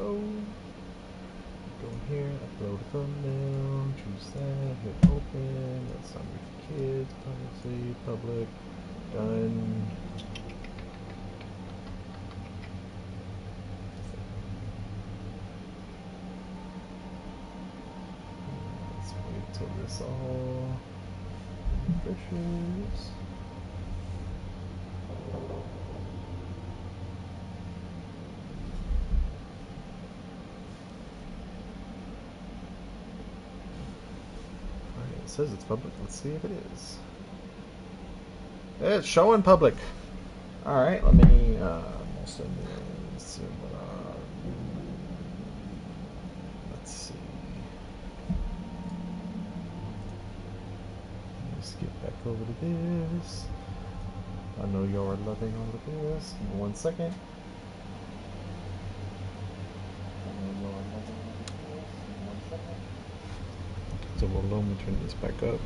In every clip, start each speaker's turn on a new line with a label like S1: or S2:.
S1: go. Go here, upload a thumbnail, choose that, hit open, that's not for kids, privacy, public, done. Let's wait till this all refreshes. It says it's public. Let's see if it is. It's showing public. Alright, let me let's see. Let's get back over to this. I know y'all are loving all of this. Give me 1 second. So let me turn this back up.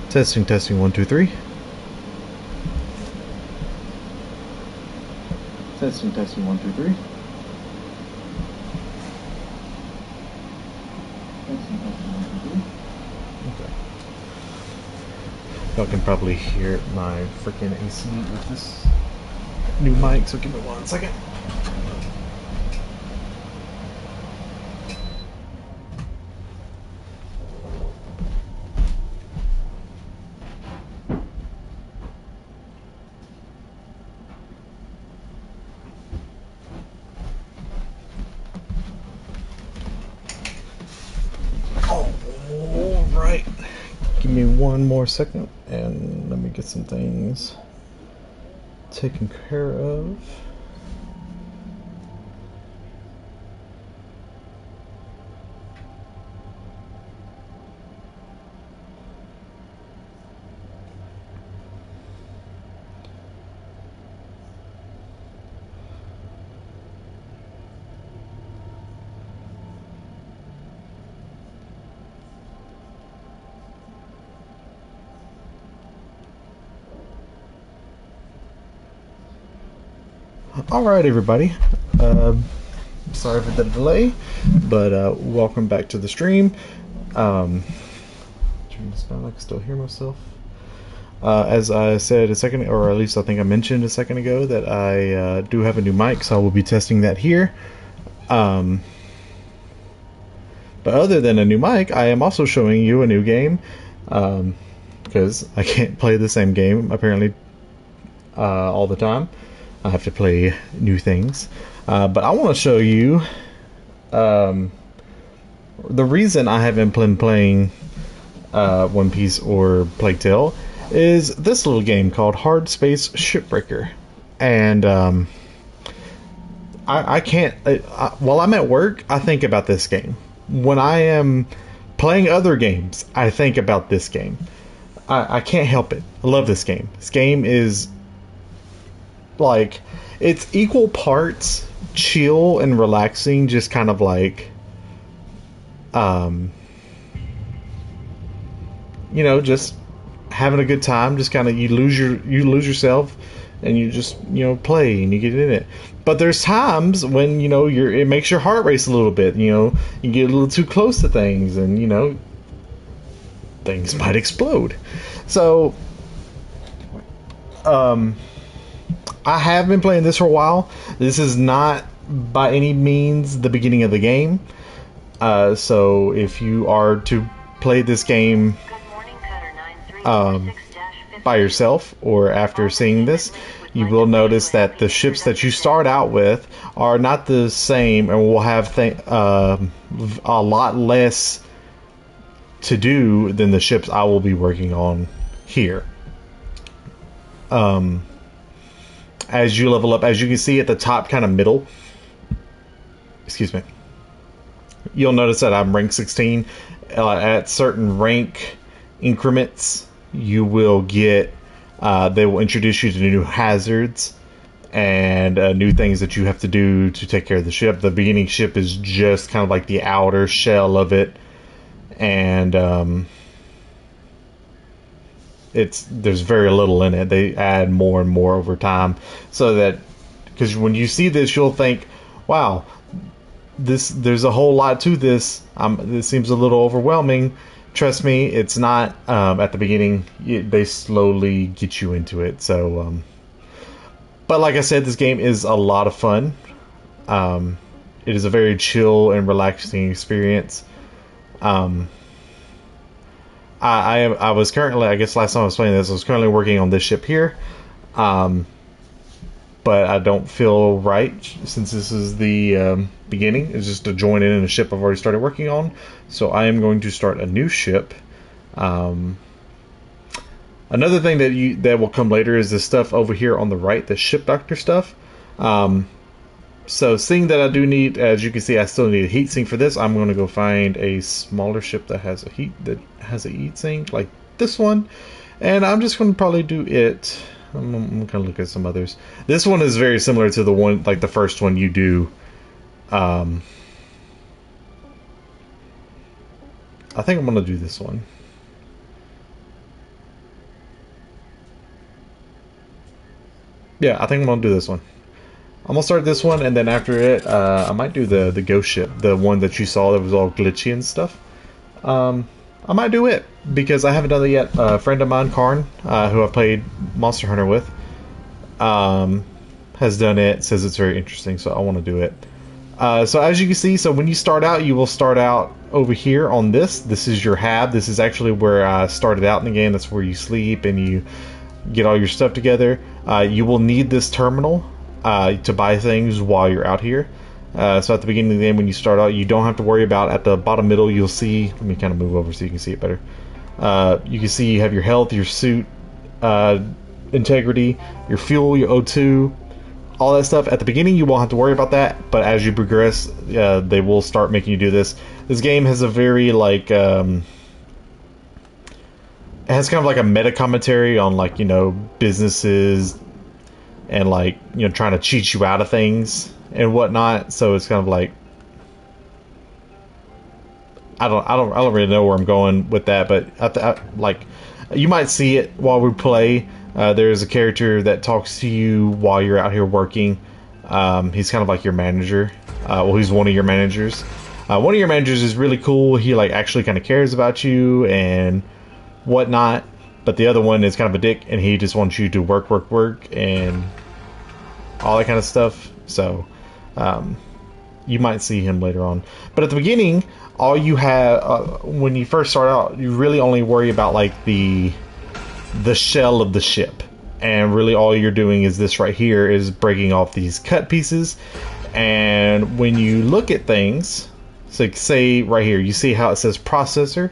S1: Testing, testing, 1, 2, 3. Testing, testing, 1, 2, 3. Testing, testing, 1, 2, 3. Okay. Y'all can probably hear my freaking AC with this new mic, so give me 1 second. Alright. Give me 1 more second and let me get some things taken care of. Alright, everybody. Sorry for the delay, but welcome back to the stream. Turn this down, I can still hear myself. As I said a second, or at least I think I mentioned a second ago, that I do have a new mic, so I will be testing that here. But other than a new mic, I am also showing you a new game, because I can't play the same game, apparently, all the time. I have to play new things. But I want to show you the reason I haven't been playing One Piece or Plague Tale is this little game called Hardspace Shipbreaker. And I can't... while I'm at work, I think about this game. When I am playing other games, I think about this game. I can't help it. I love this game. This game is... like, it's equal parts chill and relaxing, just kind of like you know, just having a good time, just kind of you lose yourself and you just, you know, play and you get in it. But there's times when, you know, it makes your heart race a little bit, you know, you get a little too close to things and, you know, things might explode. So I have been playing this for a while. This is not by any means the beginning of the game. So if you are to play this game by yourself or after seeing this, you will notice that the ships that you start out with are not the same and will have a lot less to do than the ships I will be working on here. As you level up, as you can see at the top kind of middle, excuse me, you'll notice that I'm rank 16. At certain rank increments, you will get, they will introduce you to new hazards and new things that you have to do to take care of the ship. The beginning ship is just kind of like the outer shell of it, and there's very little in it. They add more and more over time, so that because when you see this, you'll think, "Wow, there's a whole lot to this. This seems a little overwhelming." Trust me, it's not. At the beginning, they slowly get you into it. So, but like I said, this game is a lot of fun. It is a very chill and relaxing experience. I was currently, I guess last time I was playing this, I was currently working on this ship here. But I don't feel right since this is the beginning. It's just to join in a ship I've already started working on. So I am going to start a new ship. Another thing that will come later is this stuff over here on the right, the ship doctor stuff. So seeing that I do need, as you can see, I still need a heat sink for this. I'm going to go find a smaller ship that has a heat sink like this one, and I'm just going to probably do it. I'm going to look at some others. This one is very similar to the one, like the first one you do. I think I'm going to do this one. Yeah, I think I'm going to do this one. I'm going to start this one, and then after it, I might do the ghost ship, the one that you saw that was all glitchy and stuff. I might do it, because I haven't done it yet. A friend of mine, Karn, who I played Monster Hunter with, has done it, says it's very interesting, so I want to do it. So as you can see, so when you start out, you will start out over here on this. This is your hab. This is actually where I started out in the game. That's where you sleep and you get all your stuff together. You will need this terminal to buy things while you're out here. So at the beginning of the game, when you start out, you don't have to worry about, at the bottom middle, you'll see, let me kind of move over so you can see it better. You can see you have your health, your suit, integrity, your fuel, your O2, all that stuff. At the beginning, you won't have to worry about that, but as you progress, they will start making you do this. This game has a very, like, it has kind of like a meta commentary on, like, you know, businesses and, like, you know, trying to cheat you out of things and whatnot. So it's kind of like, I don't really know where I'm going with that, but like, you might see it while we play. There's a character that talks to you while you're out here working. He's kind of like your manager. Well, he's one of your managers. One of your managers is really cool. He, like, actually kind of cares about you and whatnot. But the other one is kind of a dick, and he just wants you to work, and all that kind of stuff. So, you might see him later on. But at the beginning, all you have, when you first start out, you really only worry about, like, the shell of the ship. And really all you're doing is this right here, is breaking off these cut pieces. And when you look at things, so say right here, you see how it says processor?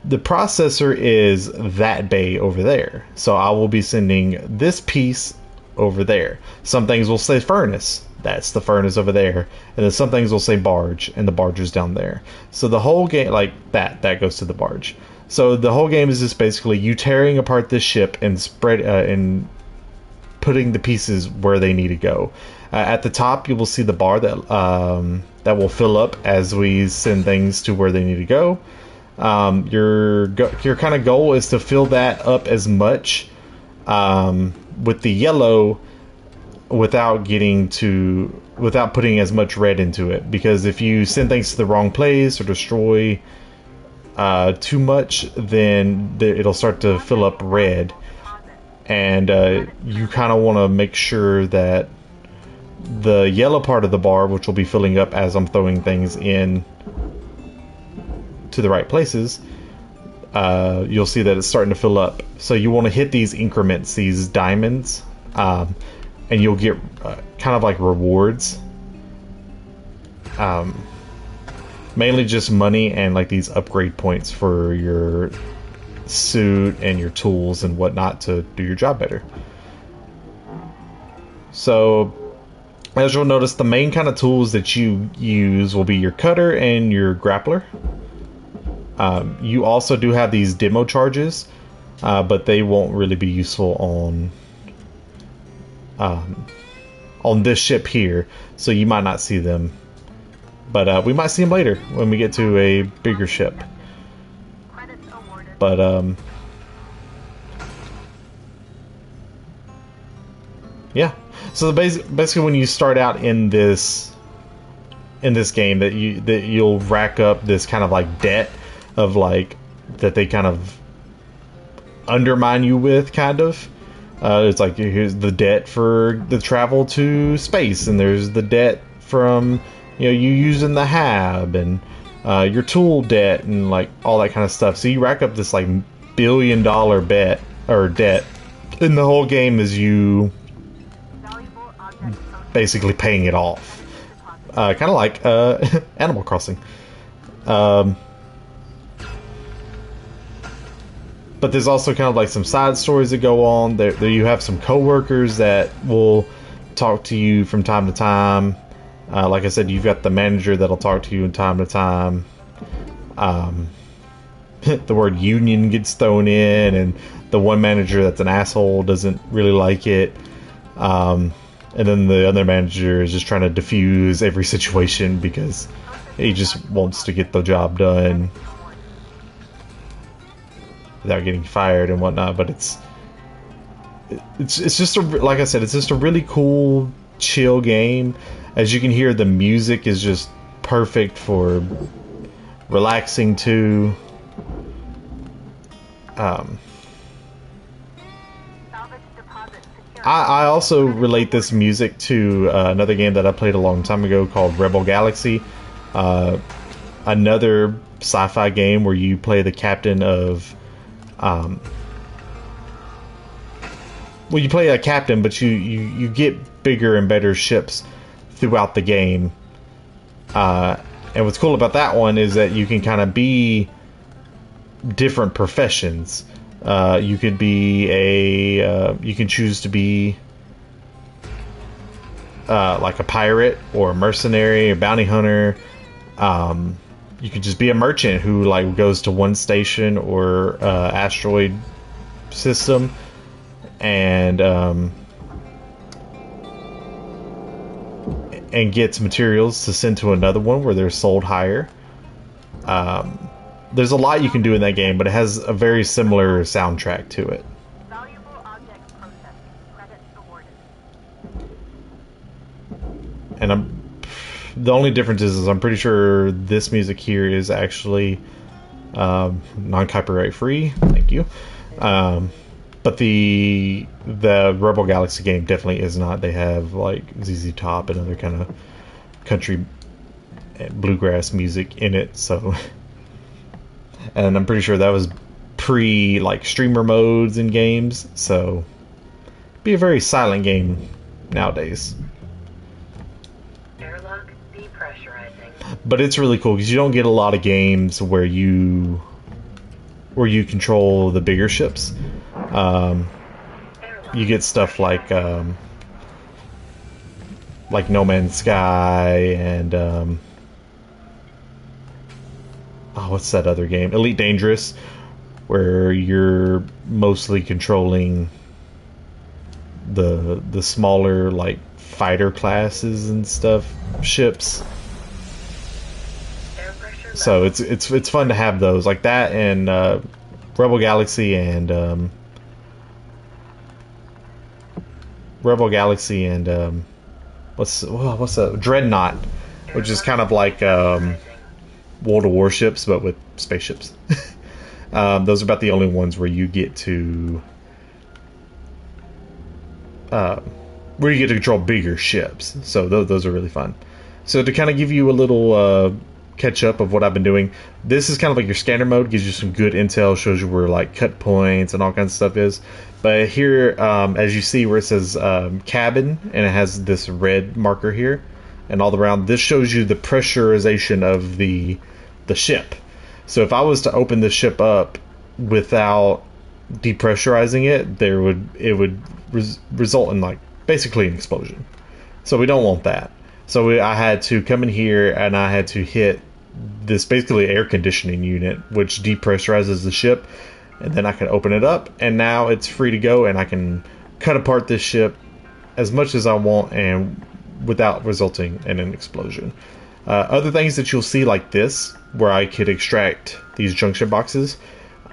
S1: The processor is that bay over there. So I will be sending this piece over there. Some things will say furnace. That's the furnace over there. And then some things will say barge, and the barge is down there. So the whole game, like that goes to the barge. So the whole game is just basically you tearing apart this ship and and putting the pieces where they need to go. At the top, you will see the bar that will fill up as we send things to where they need to go. Your kind of goal is to fill that up as much with the yellow without putting as much red into it, because if you send things to the wrong place or destroy too much, then it'll start to fill up red, and you kind of want to make sure that the yellow part of the bar, which will be filling up as I'm throwing things in to the right places, you'll see that it's starting to fill up. So you want to hit these increments, these diamonds, and you'll get kind of like rewards, mainly just money and like these upgrade points for your suit and your tools and whatnot to do your job better. So as you'll notice, the main kind of tools that you use will be your cutter and your grappler. You also do have these demo charges, but they won't really be useful on this ship here, so you might not see them. But we might see them later when we get to a bigger ship. But Yeah. So basically, when you start out in this game, that you'll rack up this kind of like debt of like that they kind of undermine you with, kind of. It's like here's the debt for the travel to space, and there's the debt from you using the hab, and your tool debt, and like all that kind of stuff. So you rack up this like $1 billion bet or debt, and the whole game is you basically paying it off, kind of like Animal Crossing. But there's also kind of like some side stories that go on. There you have some coworkers that will talk to you from time to time. Like I said, you've got the manager that'll talk to you from time to time. The word union gets thrown in, and the one manager that's an asshole doesn't really like it. And then the other manager is just trying to diffuse every situation because he just wants to get the job done without getting fired and whatnot. But it's just like I said, it's just a really cool, chill game. As you can hear, the music is just perfect for relaxing to. I also relate this music to another game that I played a long time ago called Rebel Galaxy. Another sci-fi game where you play the captain of you play a captain, but you get bigger and better ships throughout the game. And what's cool about that one is that you can kind of be different professions. You could be you can choose to be like a pirate or a mercenary, a bounty hunter. You could just be a merchant who like goes to one station or asteroid system and gets materials to send to another one where they're sold higher. There's a lot you can do in that game, but it has a very similar soundtrack to it. And the only difference is I'm pretty sure this music here is actually non-copyright free. Thank you. But the Rebel Galaxy game definitely is not. They have like ZZ Top and other kind of country bluegrass music in it. So, and I'm pretty sure that was pre like streamer modes in games. So, it'd be a very silent game nowadays. But it's really cool because you don't get a lot of games where you control the bigger ships. You get stuff like No Man's Sky and what's that other game? Elite Dangerous, where you're mostly controlling the smaller like fighter classes and stuff ships. So it's fun to have those like that, and Rebel Galaxy and what's a Dreadnought, which is kind of like World of Warships but with spaceships. Those are about the only ones where you get to control bigger ships. So those are really fun. So to kind of give you a little catch up of what I've been doing, this is kind of like your scanner mode, gives you some good intel, shows you where like cut points and all kinds of stuff is. But here, as you see where it says cabin, and it has this red marker here and all around, this shows you the pressurization of the ship. So if I was to open the ship up without depressurizing it, it would result in like basically an explosion. So we don't want that. So I had to come in here and I had to hit this basically air conditioning unit, which depressurizes the ship, and then I can open it up, and now it's free to go, and I can cut apart this ship as much as I want and without resulting in an explosion. Other things that you'll see like this, where I could extract these junction boxes,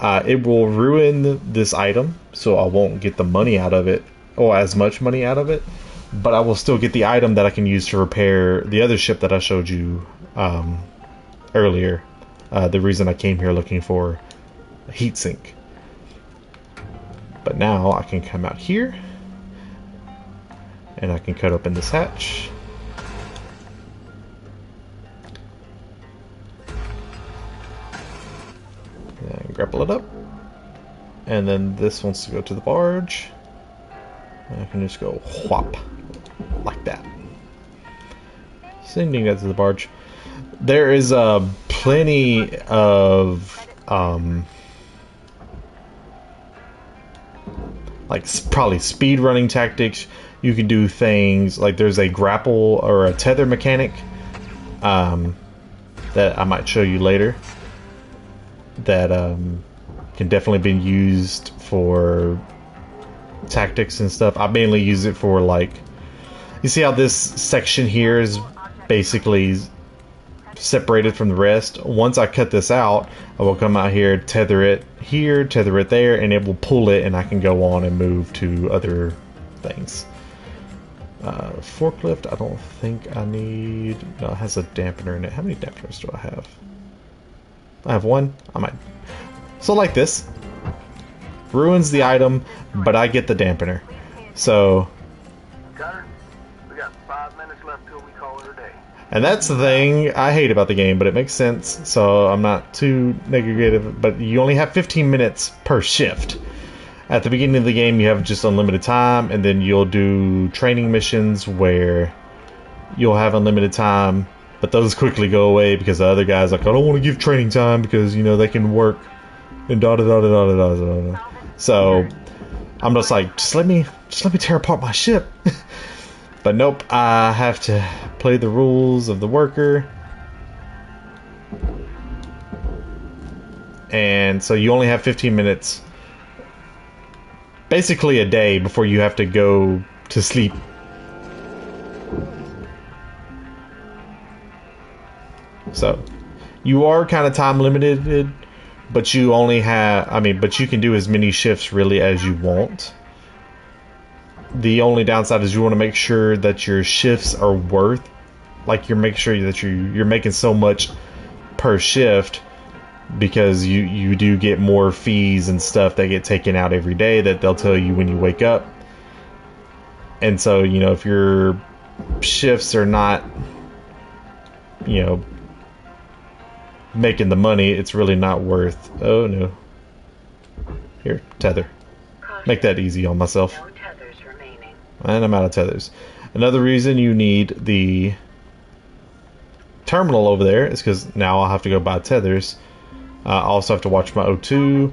S1: it will ruin this item, so I won't get the money out of it or as much money out of it, but I will still get the item that I can use to repair the other ship that I showed you earlier. The reason I came here looking for a heat sink. But now I can come out here and I can cut open this hatch. And grapple it up. And then this wants to go to the barge. And I can just go whop like that. Sending that to the barge. There is plenty of like probably speed running tactics. You can do things like there's a grapple or a tether mechanic that I might show you later that can definitely be used for tactics and stuff. I mainly use it for, like, you see how this section here is basically separated from the rest. Once I cut this out, I will come out here, tether it here, tether it there, and it will pull it, and I can go on and move to other things. Forklift, I don't think I need. No, it has a dampener in it. How many dampeners do I have? I have one. I might. So like this, ruins the item, but I get the dampener. So.
S2: Cutter, we got 5 minutes left till we call it a day.
S1: And that's the thing I hate about the game, but it makes sense, so I'm not too negative. But you only have 15 minutes per shift. At the beginning of the game, you have just unlimited time, and then you'll do training missions where you'll have unlimited time, but those quickly go away because the other guy's like, I don't want to give training time because, you know, they can work and da da da da da da da da. So I'm just like, just let me tear apart my ship. But nope, I have to play the rules of the worker. And so you only have 15 minutes, basically a day, before you have to go to sleep. So you are kind of time limited, but you only have, but you can do as many shifts really as you want. The only downside is you want to make sure that your shifts are worth, like, you're making sure that you're making so much per shift, because you do get more fees and stuff that get taken out every day that they'll tell you when you wake up. And so, you know, if your shifts are not, you know, making the money, it's really not worth. Oh no. Here, tether. Make that easy on myself. And I'm out of tethers. Another reason you need the terminal over there is because now I'll have to go buy tethers. I also have to watch my O2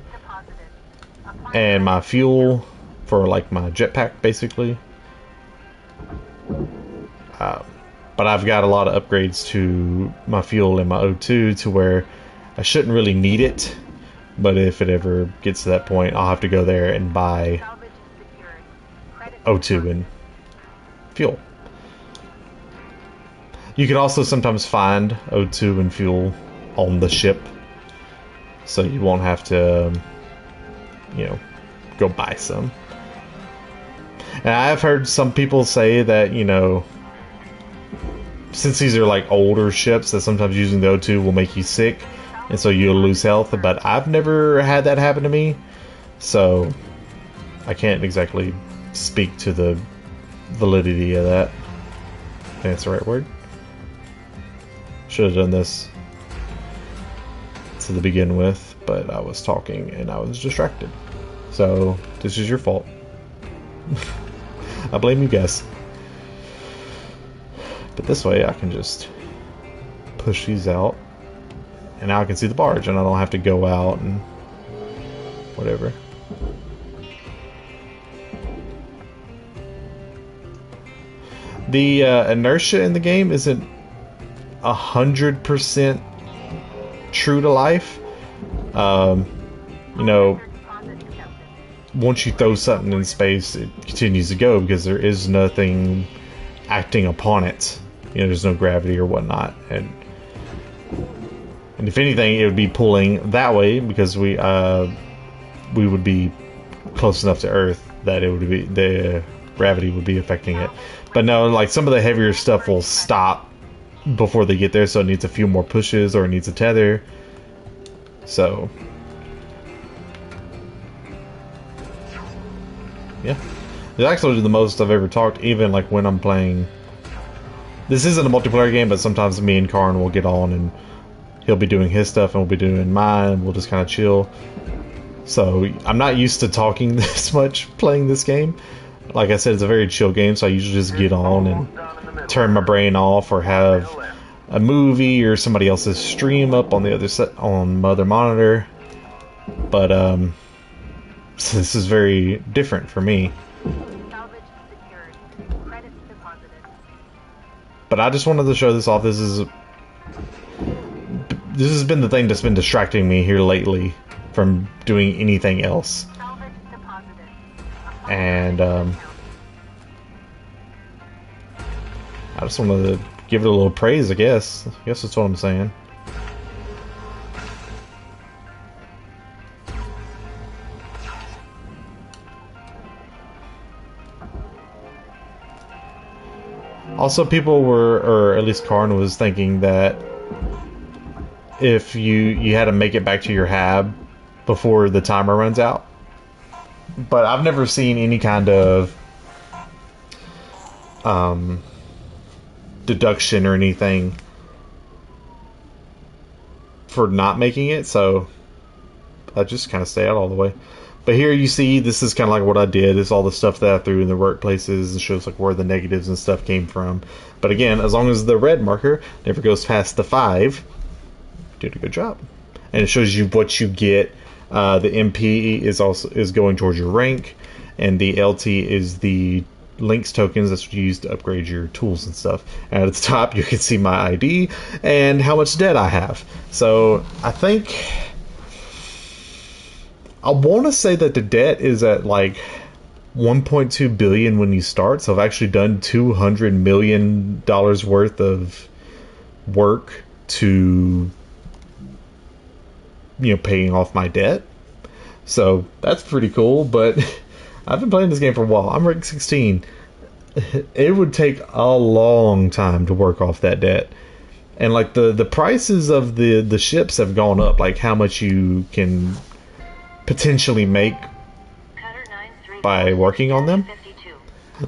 S1: and my fuel for, like, my jetpack, basically. But I've got a lot of upgrades to my fuel and my O2 to where I shouldn't really need it. But if it ever gets to that point, I'll have to go there and buy O2 and fuel. You can also sometimes find O2 and fuel on the ship, so you won't have to, you know, go buy some. And I've heard some people say that, you know, since these are like older ships, that sometimes using the O2 will make you sick, and so you'll lose health. But I've never had that happen to me, so I can't exactly speak to the validity of that. I think that's the right word. Should have done this to the begin with, but I was talking and I was distracted. So this is your fault. I blame you guys. But this way I can just push these out, and now I can see the barge, and I don't have to go out and whatever. The inertia in the game isn't 100% true to life. You know, once you throw something in space, it continues to go because there is nothing acting upon it. You know, there's no gravity or whatnot, and if anything, it would be pulling that way because we would be close enough to Earth that it would be gravity would be affecting it. But no, like some of the heavier stuff will stop before they get there, so it needs a few more pushes or it needs a tether. So yeah, it's actually the most I've ever talked, even like when I'm playing. This isn't a multiplayer game, but sometimes me and Karn will get on and he'll be doing his stuff and we'll be doing mine, and we'll just kind of chill. So I'm not used to talking this much playing this game. Like I said, it's a very chill game, so I usually just get on and turn my brain off or have a movie or somebody else's stream up on the other set on my other monitor. But so this is very different for me. But I just wanted to show this off. This has been the thing that's been distracting me here lately from doing anything else. And I just wanted to give it a little praise, I guess. I guess that's what I'm saying. Also, people were, or at least Karn was thinking that if you had to make it back to your hab before the timer runs out. But I've never seen any kind of deduction or anything for not making it, so I just kind of stay out all the way. But here you see, this is kind of like what I did. It's all the stuff that I threw in the workplaces and shows like where the negatives and stuff came from. But again, as long as the red marker never goes past the 5, did a good job. And it shows you what you get. The MP is going towards your rank, and the LT is the links tokens that's used to upgrade your tools and stuff. And at the top you can see my ID and how much debt I have. So I think I want to say that the debt is at like 1.2 billion when you start. So I've actually done $200 million worth of work to, you know, paying off my debt. So that's pretty cool. But I've been playing this game for a while. I'm rank 16. It would take a long time to work off that debt. And like the prices of the ships have gone up, like how much you can potentially make by working on them.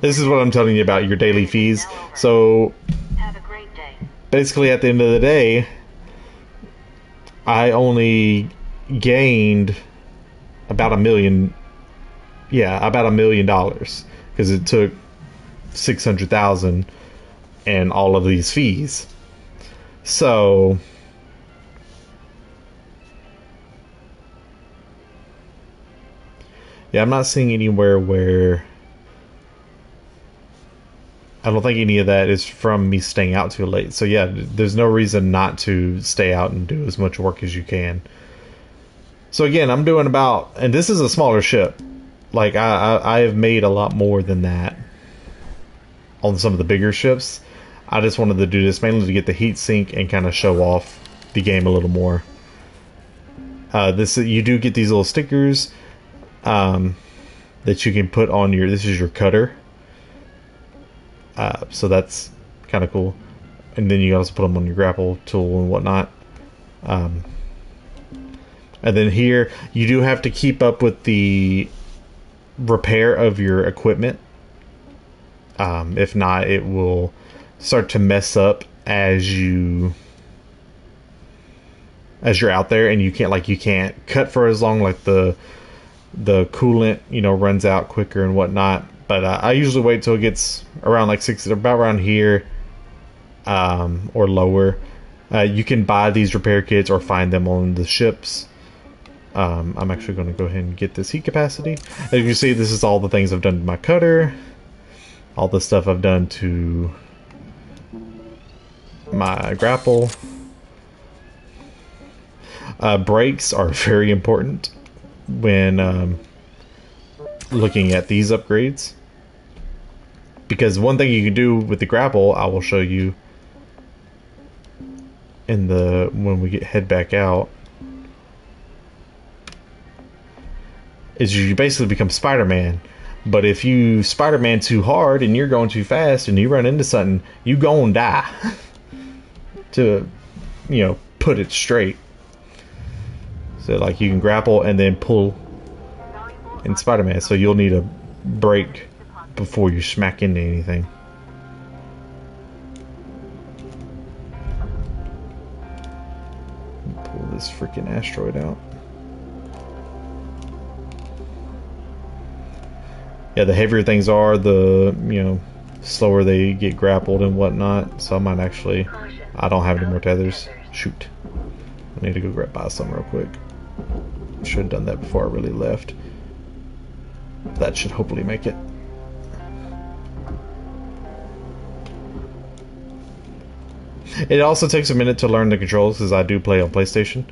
S1: This is what I'm telling you about your daily fees. So basically at the end of the day, I only gained about $1 million. Yeah, about $1 million, because it took 600,000 and all of these fees. So yeah, I'm not seeing anywhere where I don't think any of that is from me staying out too late. So yeah, there's no reason not to stay out and do as much work as you can. So again, I'm doing about, and this is a smaller ship. Like I have made a lot more than that on some of the bigger ships. I just wanted to do this mainly to get the heat sink and kind of show off the game a little more. You do get these little stickers that you can put on your. This is your cutter. So that's kind of cool. And then you also put them on your grapple tool and whatnot. And then here you do have to keep up with the repair of your equipment. If not, it will start to mess up as you're out there, and you can't cut for as long. Like the coolant, runs out quicker and whatnot. But I usually wait till it gets around like about around here, or lower. You can buy these repair kits or find them on the ships. I'm actually going to go ahead and get this heat capacity. As you see, this is all the things I've done to my cutter, all the stuff I've done to my grapple. Brakes are very important when looking at these upgrades, because one thing you can do with the grapple, I will show you when we head back out, is you basically become Spider-Man. But if you Spider-Man too hard and you're going too fast and you run into something, you gon' die. To, you know, put it straight. So like you can grapple and then pull in Spider-Man, so you'll need a break before you smack into anything. Pull this freaking asteroid out. Yeah, the heavier things are, the, you know, slower they get grappled and whatnot. So I might actually... I don't have any more tethers. Shoot. I need to go buy some real quick. Should have done that before I really left. That should hopefully make it. It also takes a minute to learn the controls because I do play on PlayStation.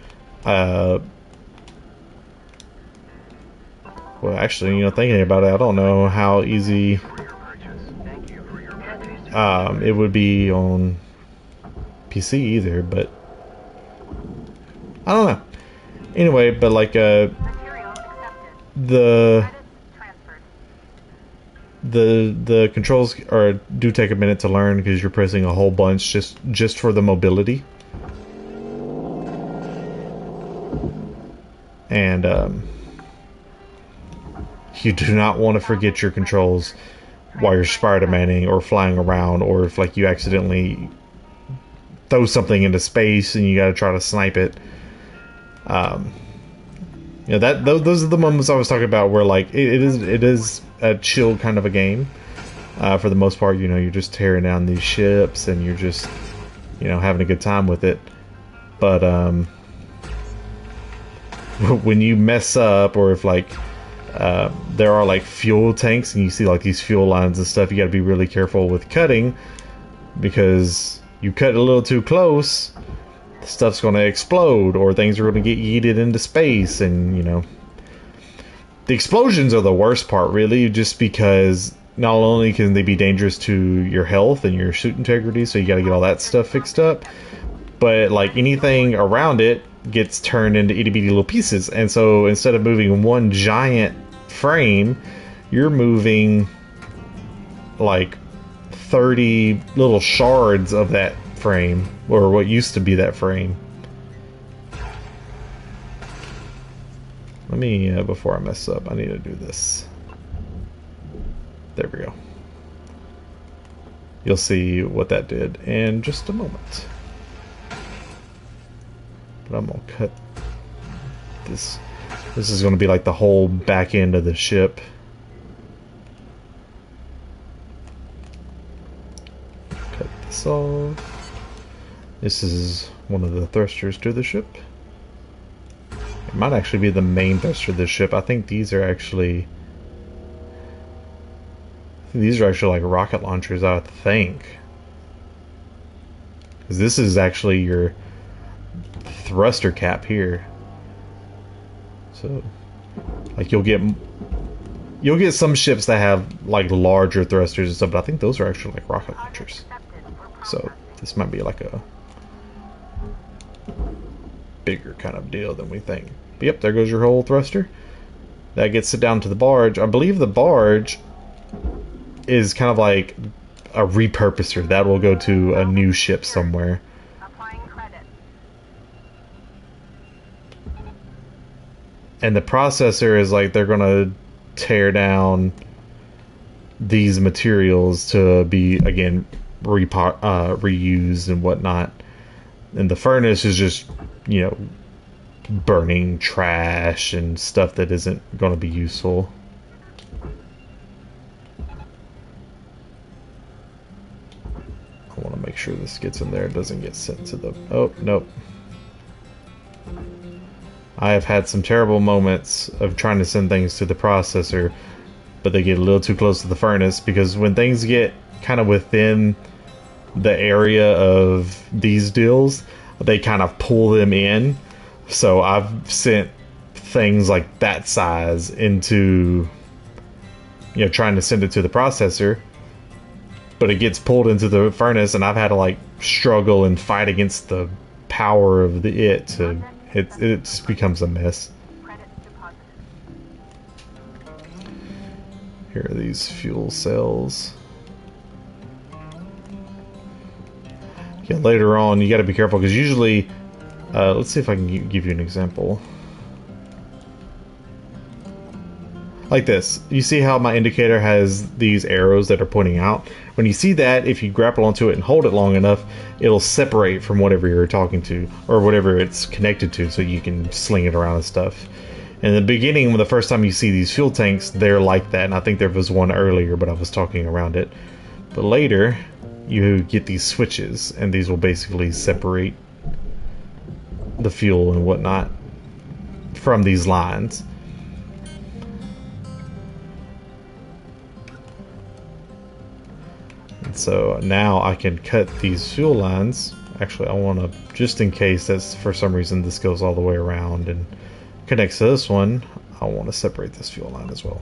S1: Well, actually, you know, thinking about it, I don't know how easy it would be on PC either, but I don't know. Anyway, but like the controls do take a minute to learn because you're pressing a whole bunch just for the mobility. And you do not want to forget your controls while you're Spider-Maning or flying around, or if like you accidentally throw something into space and you got to try to snipe it. You know, those are the moments I was talking about where like it is a chill kind of a game. For the most part, you know, you're just tearing down these ships and you're just, you know, having a good time with it. But when you mess up, or if like there are like fuel tanks and you see like these fuel lines and stuff, you got to be really careful with cutting, because you cut a little too close, stuff's going to explode, or things are going to get yeeted into space. And you know, the explosions are the worst part, really, just because not only can they be dangerous to your health and your suit integrity, so you got to get all that stuff fixed up, but like anything around it gets turned into itty bitty little pieces. And so instead of moving one giant frame, you're moving like 30 little shards of that frame, or what used to be that frame. Let me, before I mess up, I need to do this. There we go. You'll see what that did in just a moment. But I'm gonna cut this. This is gonna be like the whole back end of the ship. Cut this off. This is one of the thrusters to the ship. It might actually be the main thruster of the ship. I think these are actually... like rocket launchers, I think. Because this is actually your thruster cap here. So, like you'll get some ships that have like larger thrusters and stuff, but I think those are actually like rocket launchers. So this might be like a bigger kind of deal than we think. But yep, there goes your whole thruster. That gets it down to the barge. I believe the barge is kind of like a repurposer that will go to a new ship somewhere. And the processor is like they're gonna tear down these materials to be again reused and whatnot. And the furnace is just, you know, burning trash and stuff that isn't going to be useful. I want to make sure this gets in there. It doesn't get sent to the... Oh, nope. I have had some terrible moments of trying to send things to the processor, but they get a little too close to the furnace, because when things get kind of within the area of these deals, they kind of pull them in. So I've sent things like that size into, you know, trying to send it to the processor, but it gets pulled into the furnace, and I've had to like struggle and fight against the power of it just becomes a mess. Here are these fuel cells. Yeah, later on you got to be careful because usually, let's see if I can give you an example. Like this. You see how my indicator has these arrows that are pointing out? When you see that, if you grapple onto it and hold it long enough, it'll separate from whatever you're talking to, or whatever it's connected to, so you can sling it around and stuff. In the beginning, when the first time you see these fuel tanks, they're like that, and I think there was one earlier, but I was talking around it. But later, you get these switches, and these will basically separate the fuel and whatnot from these lines. So now I can cut these fuel lines. Actually, I want to, just in case that's for some reason this goes all the way around and connects to this one, I want to separate this fuel line as well.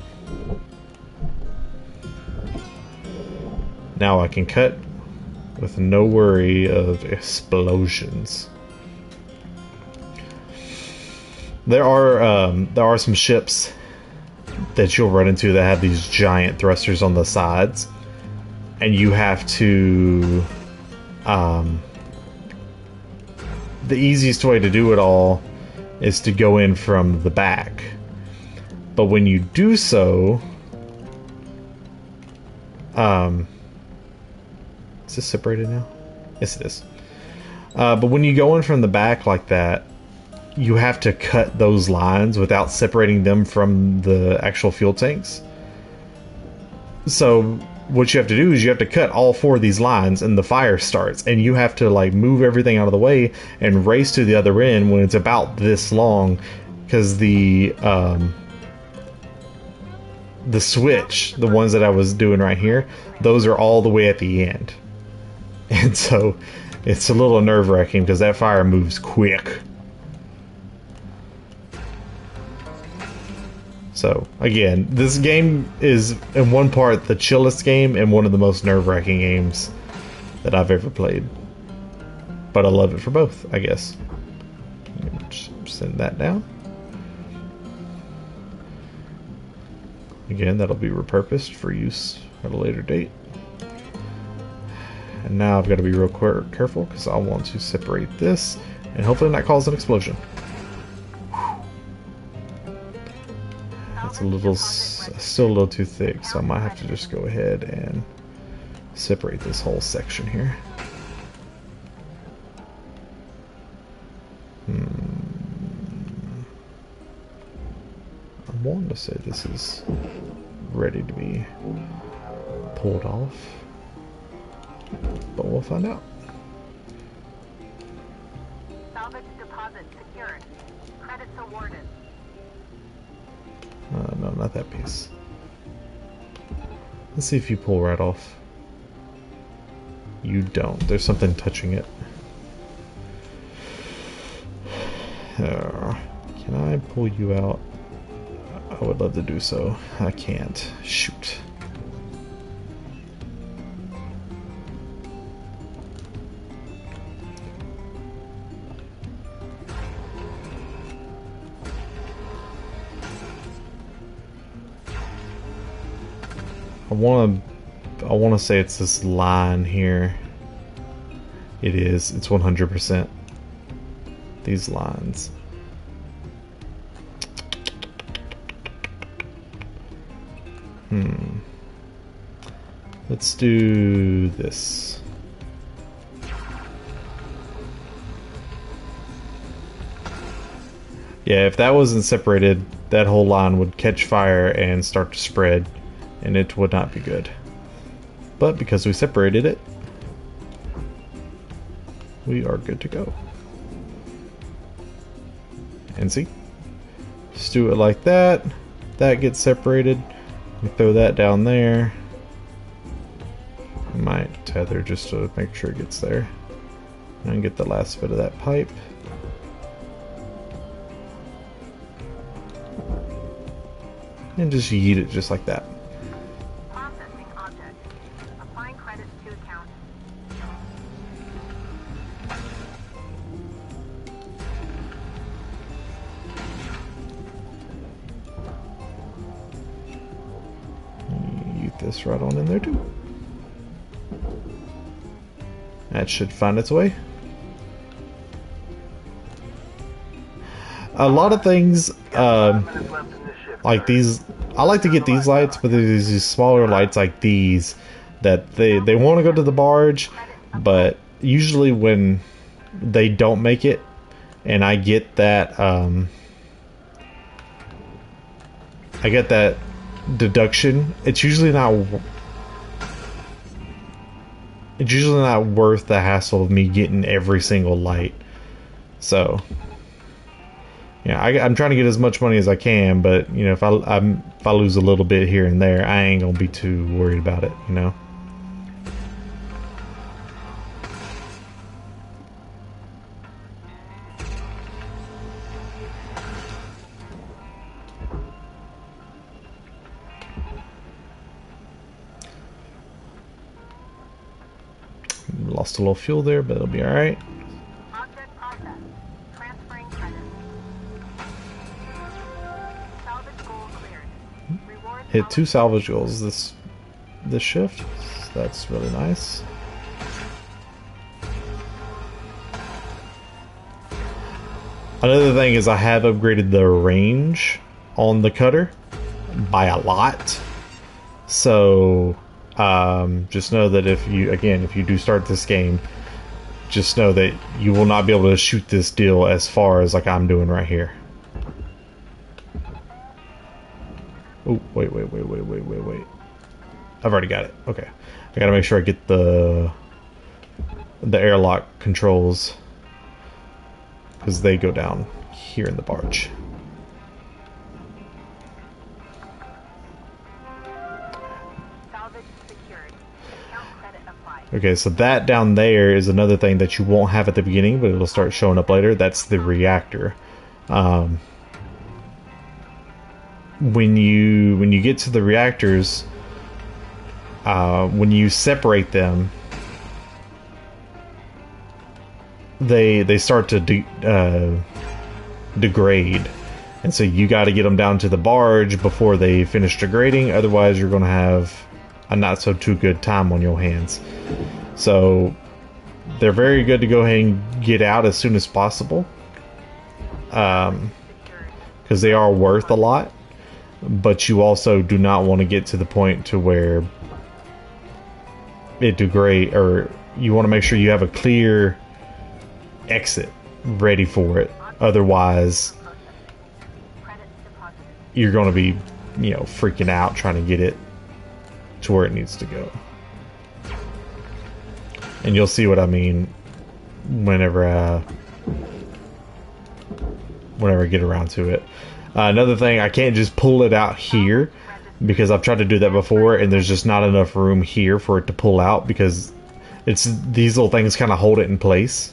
S1: Now I can cut with no worry of explosions. There are some ships that you'll run into that have these giant thrusters on the sides. And you have to, the easiest way to do it all is to go in from the back. But when you do so, is this separated now? Yes, it is. But when you go in from the back like that, you have to cut those lines without separating them from the actual fuel tanks. So what you have to do is you have to cut all 4 of these lines and the fire starts, and you have to like move everything out of the way and race to the other end when it's about this long, because the switch, the ones that I was doing right here, those are all the way at the end. And so it's a little nerve-wracking because that fire moves quick. So, again, this game is, in one part, the chillest game and one of the most nerve-wracking games that I've ever played. But I love it for both, I guess. Just send that down. Again, that'll be repurposed for use at a later date. And now I've got to be real careful because I want to separate this and hopefully not cause an explosion. It's a little, still a little too thick, so I might have to just go ahead and separate this whole section here. I'm wanting to say this is ready to be pulled off, but we'll find out.
S3: Salvage deposit secured. Credits awarded.
S1: No, not that piece. Let's see if you pull right off. You don't. There's something touching it. Can I pull you out? I would love to do so. I can't. Shoot. I want to say it's this line here. It is. It's 100%. These lines. Let's do this. Yeah, if that wasn't separated, that whole line would catch fire and start to spread, and it would not be good. But because we separated it, we are good to go. And see? Just do it like that. That gets separated. We throw that down there. I might tether just to make sure it gets there. And get the last bit of that pipe. And just yeet it just like that.
S3: Processing object. Applying credits to account.
S1: this right on in there too. That should find its way. A lot of things, like these, I like to get these lights, but there's these smaller lights like these that they want to go to the barge, but usually when they don't make it, and I get that, deduction, it's usually not worth the hassle of me getting every single light. So yeah, I'm trying to get as much money as I can, but you know, if I lose a little bit here and there, I ain't gonna be too worried about it, you know. Lost a little fuel there, but it'll be all right.
S3: Object processed. Transferring credits. Salvage goal cleared. Reward
S1: Hit 2 salvage goals this shift. So that's really nice. Another thing is I have upgraded the range on the cutter by a lot. So just know that if you do start this game, just know that you will not be able to shoot this deal as far as like I'm doing right here. Oh, wait. I've already got it. Okay. I gotta make sure I get the airlock controls, because they go down here in the barge.
S3: salvage secured. Account credit applied.
S1: Okay, so that down there is another thing that you won't have at the beginning, but it'll start showing up later. That's the reactor. When you get to the reactors, when you separate them, they start to degrade, and so you got to get them down to the barge before they finish degrading. Otherwise, you're going to have a not so too good time on your hands. So they're very good to go ahead and get out as soon as possible, because they are worth a lot. But you also do not want to get to the point to where it degrade, or you want to make sure you have a clear exit ready for it. Otherwise, you're going to be, freaking out trying to get it to where it needs to go. And you'll see what I mean whenever I get around to it. Another thing, I can't just pull it out here, because I've tried to do that before and there's just not enough room here for it to pull out, because it's these little things kind of hold it in place.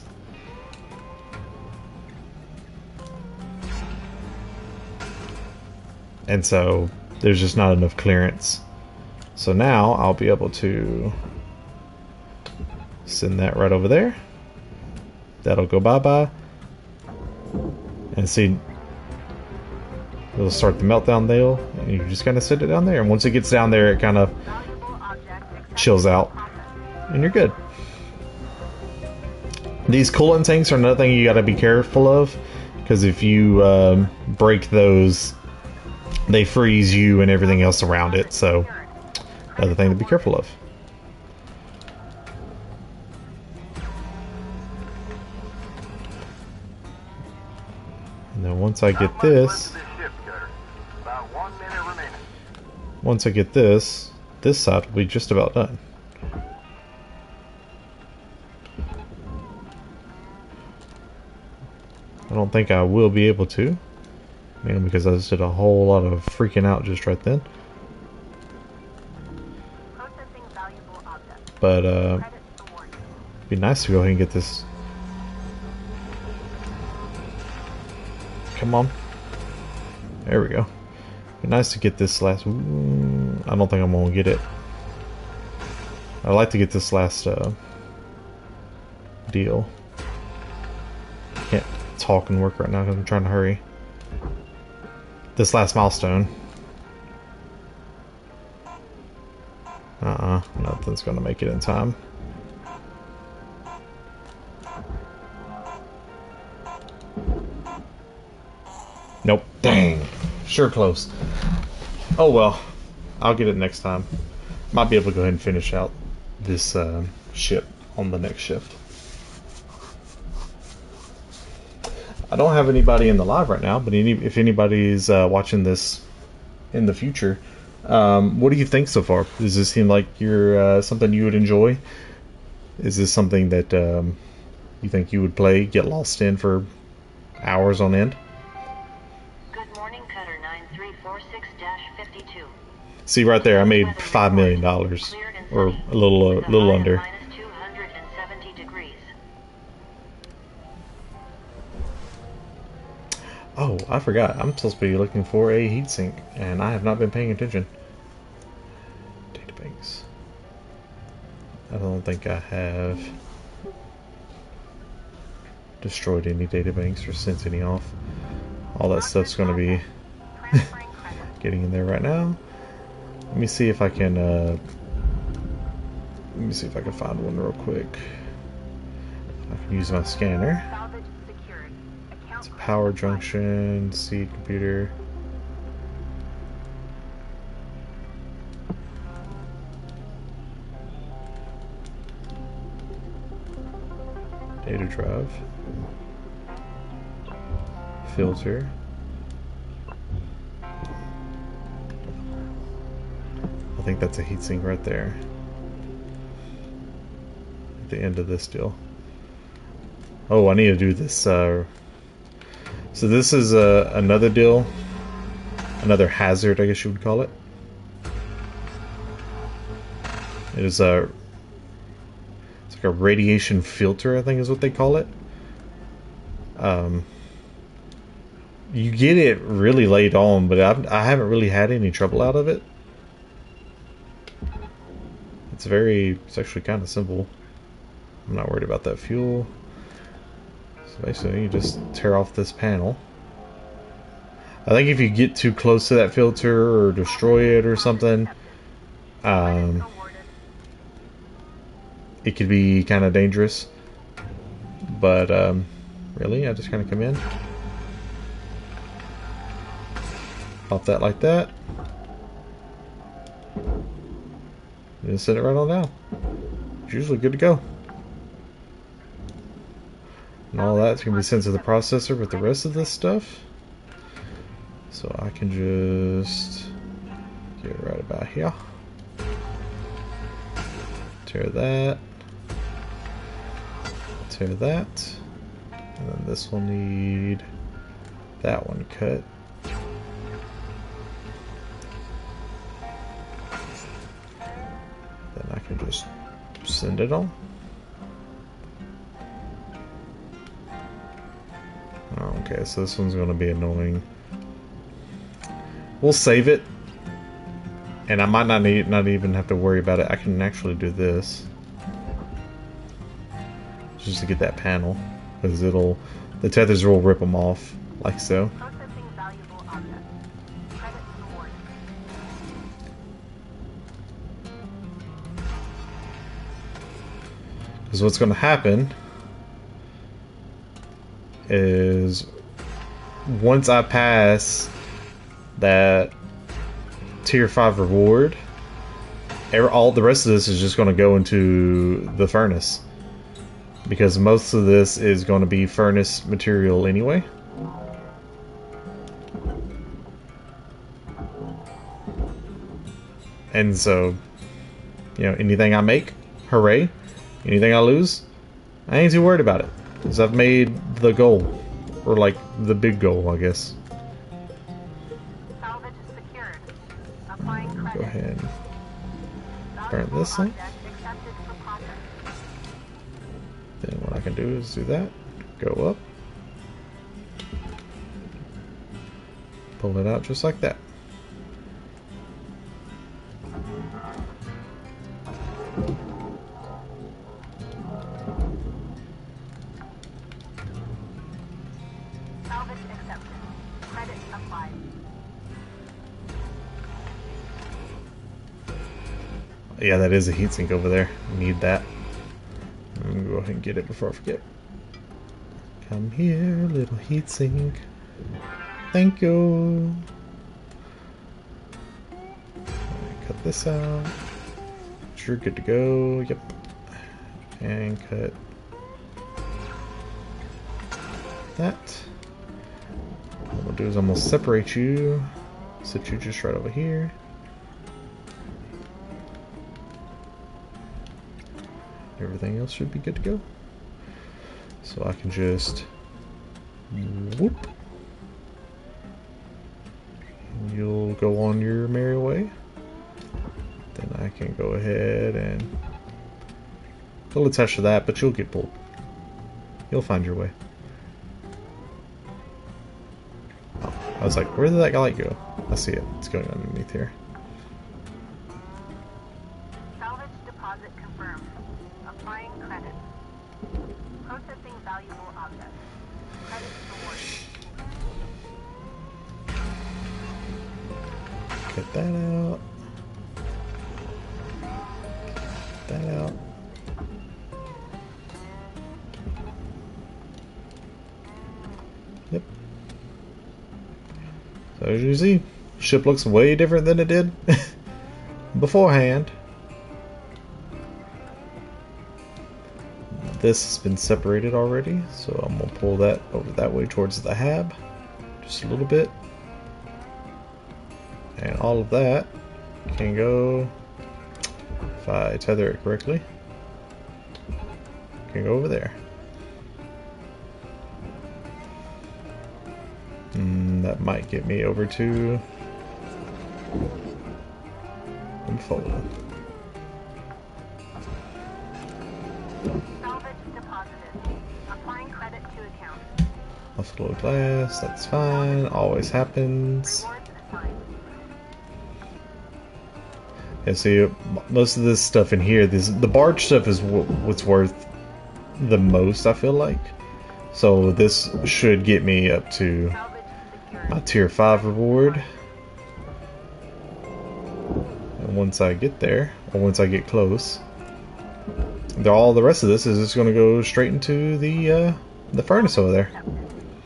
S1: And so there's just not enough clearance. So now I'll be able to send that right over there. That'll go bye-bye. And see, it'll start the meltdown deal, and you just kind of sit it down there. And once it gets down there, it kind of chills out, and you're good. These coolant tanks are another thing you got to be careful of, because if you break those, they freeze you and everything else around it. So another thing to be careful of. And then once I get this, once I get this side will be just about done. I don't think I will be able to, mainly because I just did a whole lot of freaking out just right then. But it'd be nice to go ahead and get this. Come on. There we go. Be nice to get this last. Ooh, I don't think I'm gonna get it. I'd like to get this last deal. Can't talk and work right now because I'm trying to hurry. This last milestone. No, nothing's gonna make it in time. Nope. Dang. Sure close. Oh well. I'll get it next time. Might be able to go ahead and finish out this ship on the next shift. I don't have anybody in the live right now, but if anybody's watching this in the future, what do you think so far? Does this seem like you're something you would enjoy? Is this something that you think you would play, get lost in for hours on end?
S4: Good morning, Cutter 9346-52.
S1: See right there, I made $5 million, or a little under.
S4: Minus 270 degrees.
S1: Oh, I forgot. I'm supposed to be looking for a heatsink, and I have not been paying attention. Databanks. I don't think I have destroyed any databanks or sent any off. All that stuff's going to be getting in there right now. Let me see if I can. Let me see if I can find one real quick. I can use my scanner. It's a power junction, seed computer. Data drive. Filter. I think that's a heatsink right there. At the end of this deal. Oh, I need to do this. So this is another deal. Another hazard, I guess you would call it. It is it's like a radiation filter, I think is what they call it. You get it really late on, but I haven't really had any trouble out of it. It's actually kind of simple. I'm not worried about that fuel. So basically you just tear off this panel. I think if you get too close to that filter or destroy it or something, it could be kind of dangerous. But really, I just kind of come in, pop that like that, and set it right on down. It's usually good to go. And all that's going to be sent to the processor with the rest of this stuff. So I can just get right about here. Tear that. Tear that. And then this will need that one cut. Then I can just send it on. Okay, so this one's going to be annoying. We'll save it, and I might not even have to worry about it. I can actually do this just to get that panel, because the tethers will rip them off like so.
S3: Processing valuable objects. Credit reward.
S1: Because what's going to happen is once I pass that tier 5 reward, all the rest of this is just going to go into the furnace, because most of this is going to be furnace material anyway. And so, you know, anything I make, hooray. Anything I lose, I ain't too worried about it, because I've made the goal, or like the big goal, I guess.
S3: Salvage secured. Applying credit.
S1: Go ahead and burn this one.
S3: Accepted for processing.
S1: Then what I can do is do that. Go up. Pull it out just like that.
S3: Salvage accepted. Credit applied.
S1: Yeah, that is a heatsink over there. Need that. I'm gonna go ahead and get it before I forget. Come here, little heatsink. Thank you. Cut this out. Sure, good to go. Yep. And cut that. What we'll do is I'm gonna separate you. Sit you just right over here. Everything else should be good to go. So I can just whoop. You'll go on your merry way. Then I can go ahead and pull attached to that, but you'll get pulled. You'll find your way. Oh, I was like, where did that light go? I see it. It's going underneath here.
S3: Salvage deposit confirmed. Applying credit. Processing valuable objects. Credit rewarded.
S1: Get that out. Get that out. Yep. So as you see, ship looks way different than it did beforehand. This has been separated already, so I'm gonna pull that over that way towards the hab, just a little bit. And all of that can go, if I tether it correctly, can go over there. And that might get me over to unfold.
S3: Salvage deposited. Applying credit to account.
S1: Offload glass, that's fine, always happens.
S3: Rewards assigned.
S1: Yeah, see, most of this stuff in here, the barge stuff is what's worth the most, I feel like. So this should get me up to
S3: Salvage secured.
S1: my tier 5 reward. And once I get there, or once I get close, all the rest of this is just going to go straight into the furnace over there.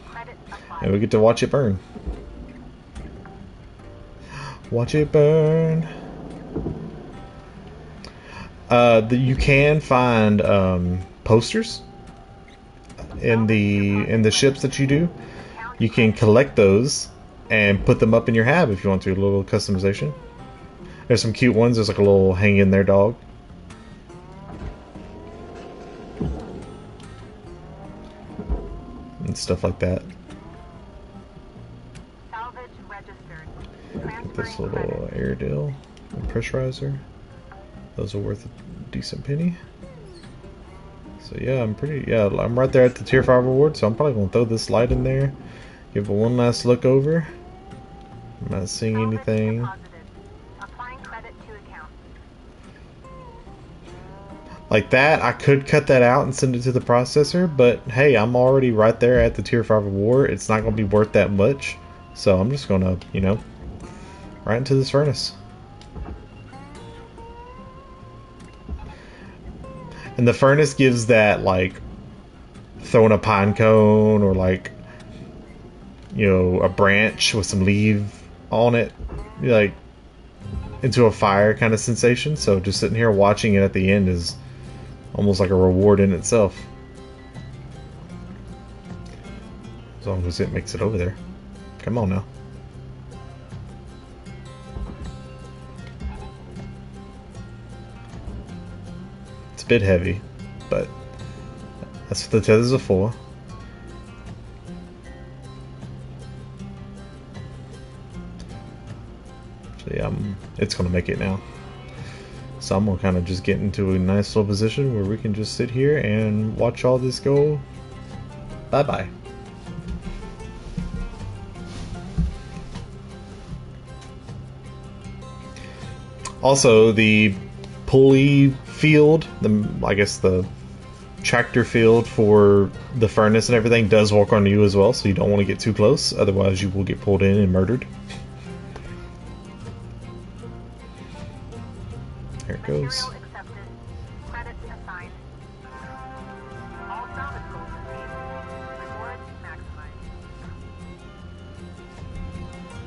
S3: Credit applied.
S1: And we get to watch it burn. Watch it burn. You can find posters in the ships that you do. You can collect those and put them up in your hab if you want to. A little customization. There's some cute ones. There's like a little hang in there dog. And stuff like that.
S3: Salvage registered.
S1: This
S3: Transferring
S1: little
S3: credit.
S1: air deal and pressurizer. Those are worth a decent penny. So yeah, I'm right there at the tier 5 reward, so I'm probably gonna throw this light in there. Give it one last look over. I'm not seeing
S3: Salvage
S1: anything.
S3: deposited. Applying credit to account.
S1: Like that, I could cut that out and send it to the processor, but hey, I'm already right there at the tier 5 reward. It's not gonna be worth that much. So I'm just gonna, right into this furnace. And the furnace gives that, like, throwing a pine cone or, like, a branch with some leaf on it, like, into a fire kind of sensation. So just sitting here watching it at the end is almost like a reward in itself. As long as it makes it over there. Come on now. It's a bit heavy, but that's what the tethers are for. So yeah, it's gonna make it now. So I'm gonna kind of just get into a nice little position where we can just sit here and watch all this go bye-bye. Also, the pulley field, I guess the tractor field for the furnace and everything does work on you as well, so you don't want to get too close, otherwise you will get pulled in and murdered. Here, goes.
S3: Material accepted. Credits assigned. All salvage goals received. Rewards maximized.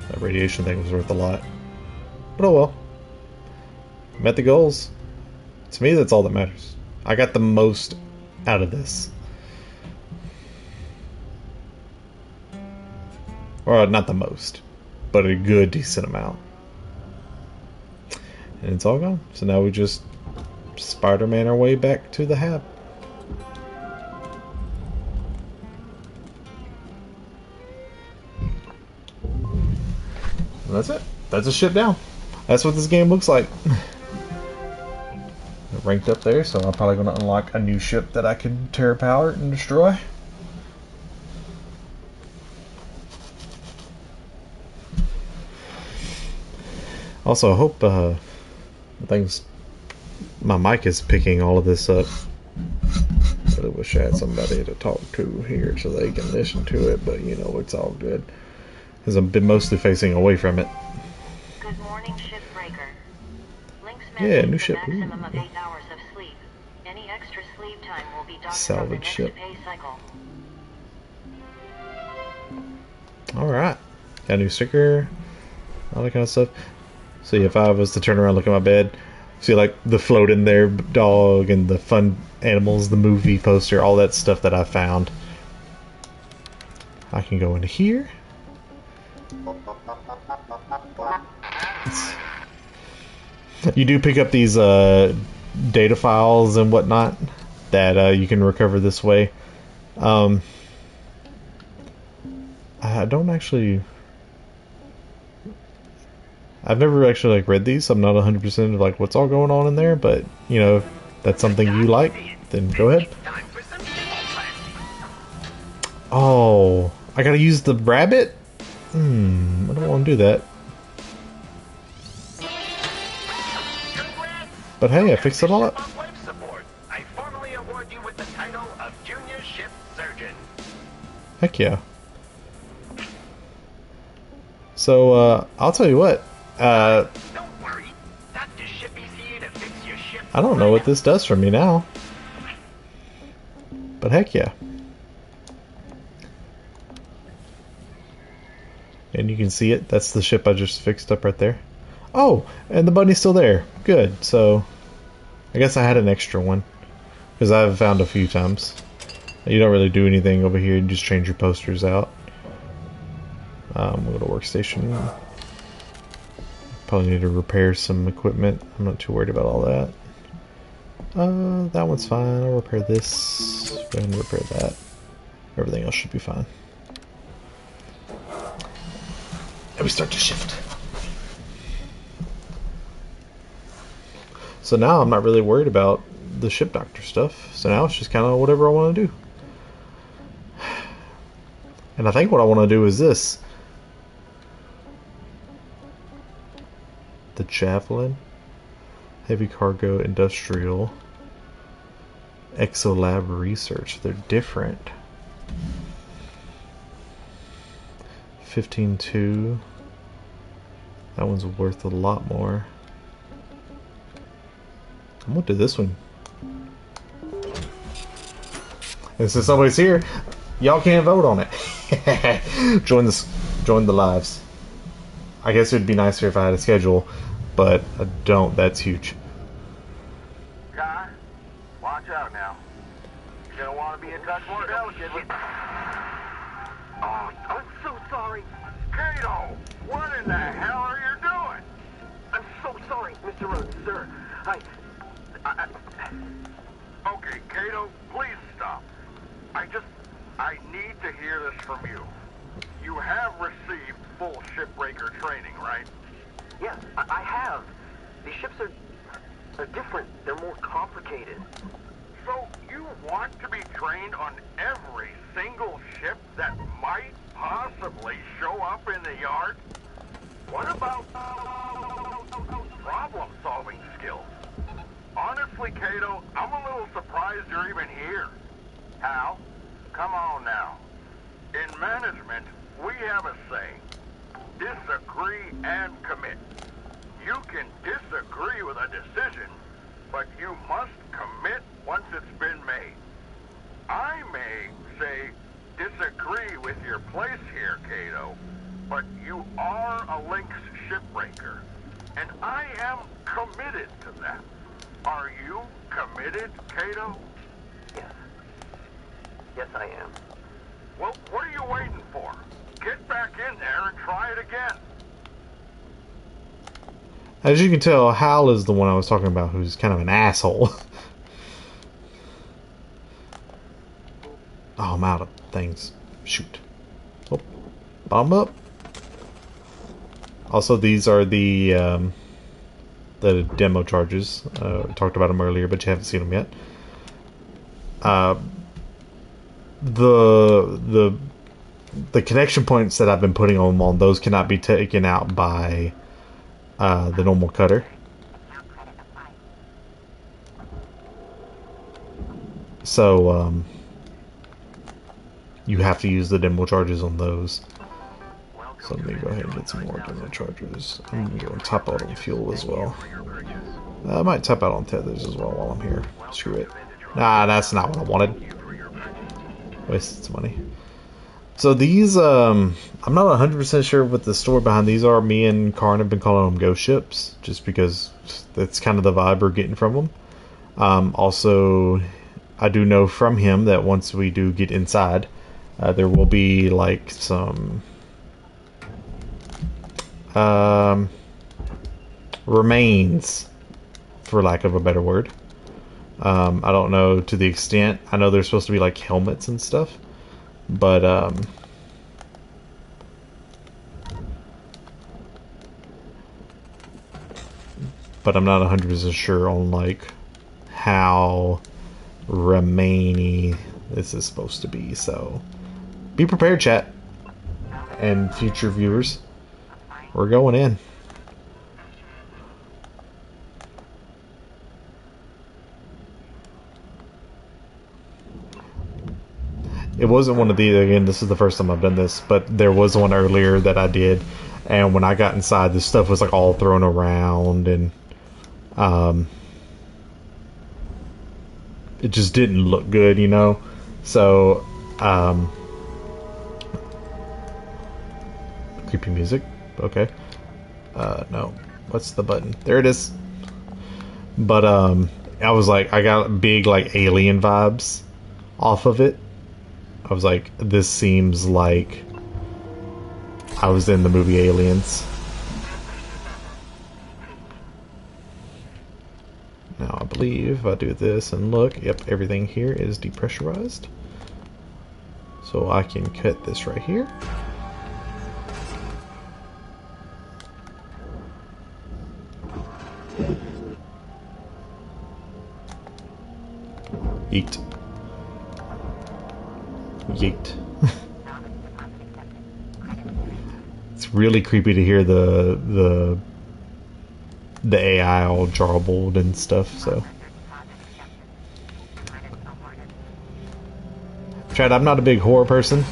S1: That radiation thing was worth a lot. But oh well. Met the goals. To me, that's all that matters. I got the most out of this. Or not the most, but a good decent amount. And it's all gone. So now we just Spider-Man our way back to the hab. And that's it. That's a ship down. That's what this game looks like. Ranked up there, so I'm probably going to unlock a new ship that I can tear apart and destroy. Also, I hope my mic is picking all of this up. I really wish I had somebody to talk to here so they can listen to it, but you know, it's all good. Because I've been mostly facing away from it.
S4: Good morning, Shipbreaker. Link's
S1: Yeah, new
S4: the
S1: ship.
S4: maximum of 8 hours of sleep. Any extra sleep time will be docked from the
S1: Salvage
S4: next
S1: ship.
S4: pay cycle.
S1: Alright. Got a new sticker. All that kind of stuff. See, if I was to turn around and look at my bed, see like the float in there dog and the fun animals, the movie poster, all that stuff that I found. I can go into here. You do pick up these data files and whatnot that you can recover this way. I don't actually... I've never actually like read these, so I'm not 100% of like what's all going on in there, but you know, if that's something you like, then go ahead. Oh, I gotta use the rabbit? I don't want to do that. But hey, I fixed it all up.
S2: I formally award you with the title of Junior Ship Surgeon.
S1: Heck yeah. So, I'll tell you what.
S2: Don't worry. Dr. Shippy's here to fix your ship.
S1: I don't know what this does for me now. But heck yeah. And you can see it. That's the ship I just fixed up right there. Oh, and the bunny's still there. Good. So, I guess I had an extra one. Because I've found a few times. You don't really do anything over here. You just change your posters out. We'll go to workstation. Probably need to repair some equipment. I'm not too worried about all that. That one's fine. I'll repair this. Go ahead and repair that. Everything else should be fine. And we start to shift. So now I'm not really worried about the ship doctor stuff. So now it's just kind of whatever I want to do. And I think what I want to do is this. The Javelin, Heavy Cargo, Industrial, Exolab Research. They're different. 15.2. That one's worth a lot more. I'm gonna do this one. And since somebody's here, y'all can't vote on it. Join the lives. I guess it would be nicer if I had a schedule, but I don't. That's huge.
S2: Kai, watch out now. You don't want to be a touch more delicate. Oh, I'm so sorry. Kato, what in the hell are you doing? I'm so sorry, Mr. Rhodes, sir. Okay, Kato, please stop. I need to hear this from you. You have received full shipbreaker training, right?
S5: Yes, I have. These ships are different. They're more complicated.
S2: So you want to be trained on every single ship that might possibly show up in the yard? What about problem-solving skills? Honestly, Kato, I'm a little surprised you're even here. Hal, come on now. In management, we have a saying. Disagree and commit. You can disagree with a decision, but you must commit once it's been made. I may, say, disagree with your place here, Cato, but you are a Lynx shipbreaker, and I am committed to that. Are you committed, Cato?
S5: Yes. Yes, I am.
S2: Well, what are you waiting for? Get back in there and try it again.
S1: As you can tell, Hal is the one I was talking about, who's kind of an asshole. Oh, I'm out of things. Shoot. Oh, bomb up. Also, these are the demo charges. We talked about them earlier, but you haven't seen them yet. The connection points that I've been putting on them those cannot be taken out by the normal cutter. So you have to use the demo charges on those. So let me go ahead and get some more demo charges. I'm going to top out on fuel as well. I might top out on tethers as well while I'm here. Screw it. Nah, that's not what I wanted. Wasted some money. So these, I'm not 100% sure what the story behind these are. Me and Karn have been calling them ghost ships, just because that's kind of the vibe we're getting from them. Also, I do know from him that once we do get inside, there will be like some remains, for lack of a better word. I don't know to the extent. I know there's supposed to be like helmets and stuff, but I'm not 100% sure on like how remainy this is supposed to be. So be prepared, chat, and future viewers. We're going in. It wasn't one of these, again, this is the first time I've done this, but there was one earlier that I did, and when I got inside, this stuff was like all thrown around, and it just didn't look good, you know? So, creepy music, okay. No, what's the button? There it is. But, I was like, I got big, like, alien vibes off of it. I was like, this seems like I was in the movie Aliens. Now I believe if I do this and look, yep, everything here is depressurized. So I can cut this right here. Yeet. Yeet. It's really creepy to hear the AI all jarbled and stuff, so. Chad, I'm not a big horror person.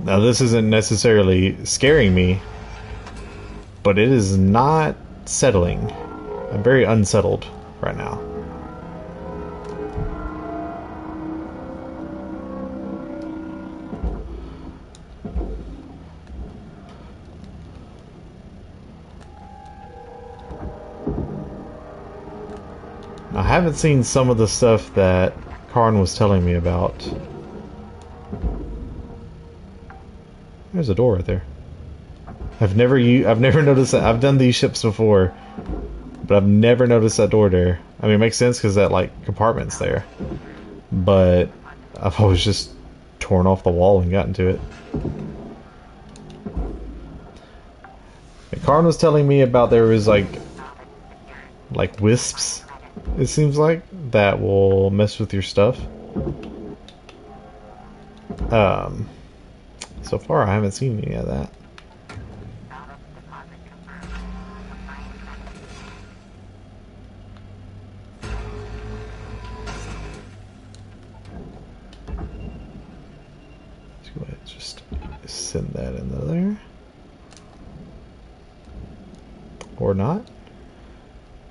S1: Now this isn't necessarily scaring me, but it is not settling. I'm very unsettled right now. I haven't seen some of the stuff that Karn was telling me about. There's a door right there. I've never noticed that. I've done these ships before, but I've never noticed that door there. I mean, it makes sense because that like compartment's there, but I've always just torn off the wall and gotten to it. And Karn was telling me about there was like wisps, it seems like, that will mess with your stuff. So far I haven't seen any of that. Let's go ahead and just send that into there. Or not.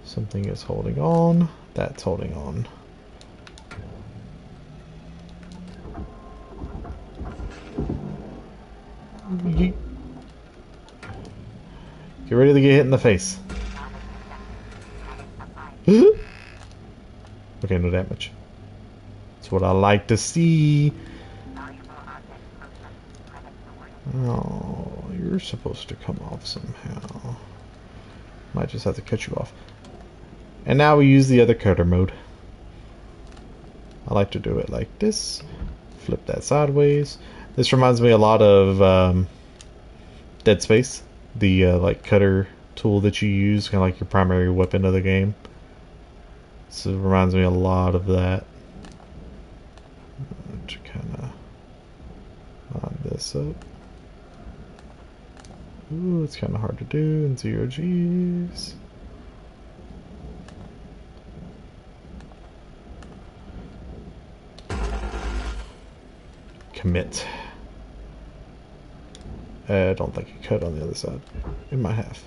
S1: Something is holding on. That's holding on. Get ready to get hit in the face. Okay, no damage. That's what I like to see. Oh, you're supposed to come off somehow. Might just have to cut you off. And now we use the other cutter mode. I like to do it like this. Flip that sideways. This reminds me a lot of Dead Space. The like cutter tool that you use, kind of like your primary weapon of the game. So it reminds me a lot of that. To kind of line this up. Ooh, it's kind of hard to do in 0Gs. Commit. I don't think it cut on the other side. It might have.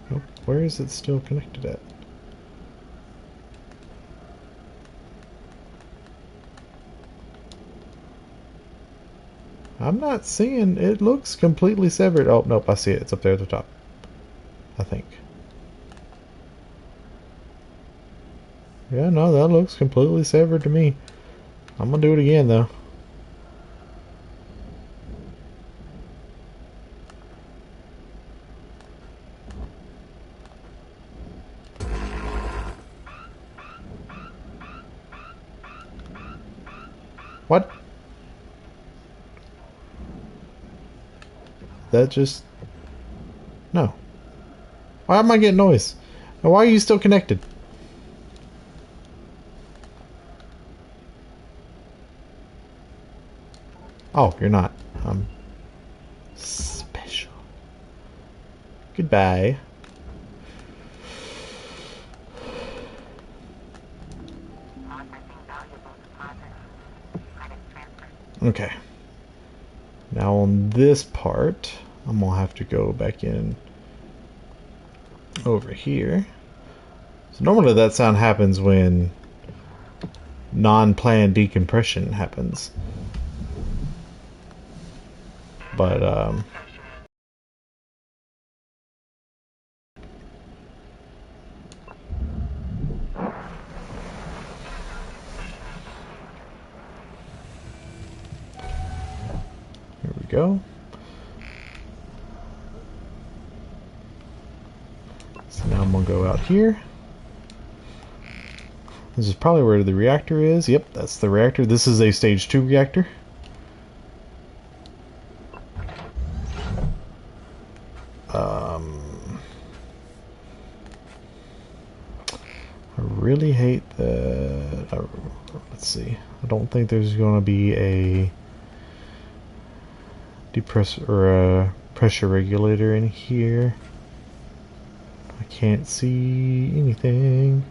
S1: Nope. Where is it still connected at? I'm not seeing. It looks completely severed. Oh, nope, I see it. It's up there at the top. I think. Yeah, no, that looks completely severed to me. I'm gonna do it again, though. What? That just... No. Why am I getting noise? And why are you still connected? Oh, you're not. Special. Goodbye. Okay. Now on this part, I'm gonna have to go back in over here. So normally that sound happens when non-planned decompression happens. But here we go. So now I'm gonna go out here. This is probably where the reactor is. Yep, that's the reactor. This is a stage 2 reactor. I really hate that. Let's see. I don't think there's going to be a a pressure regulator in here. I can't see anything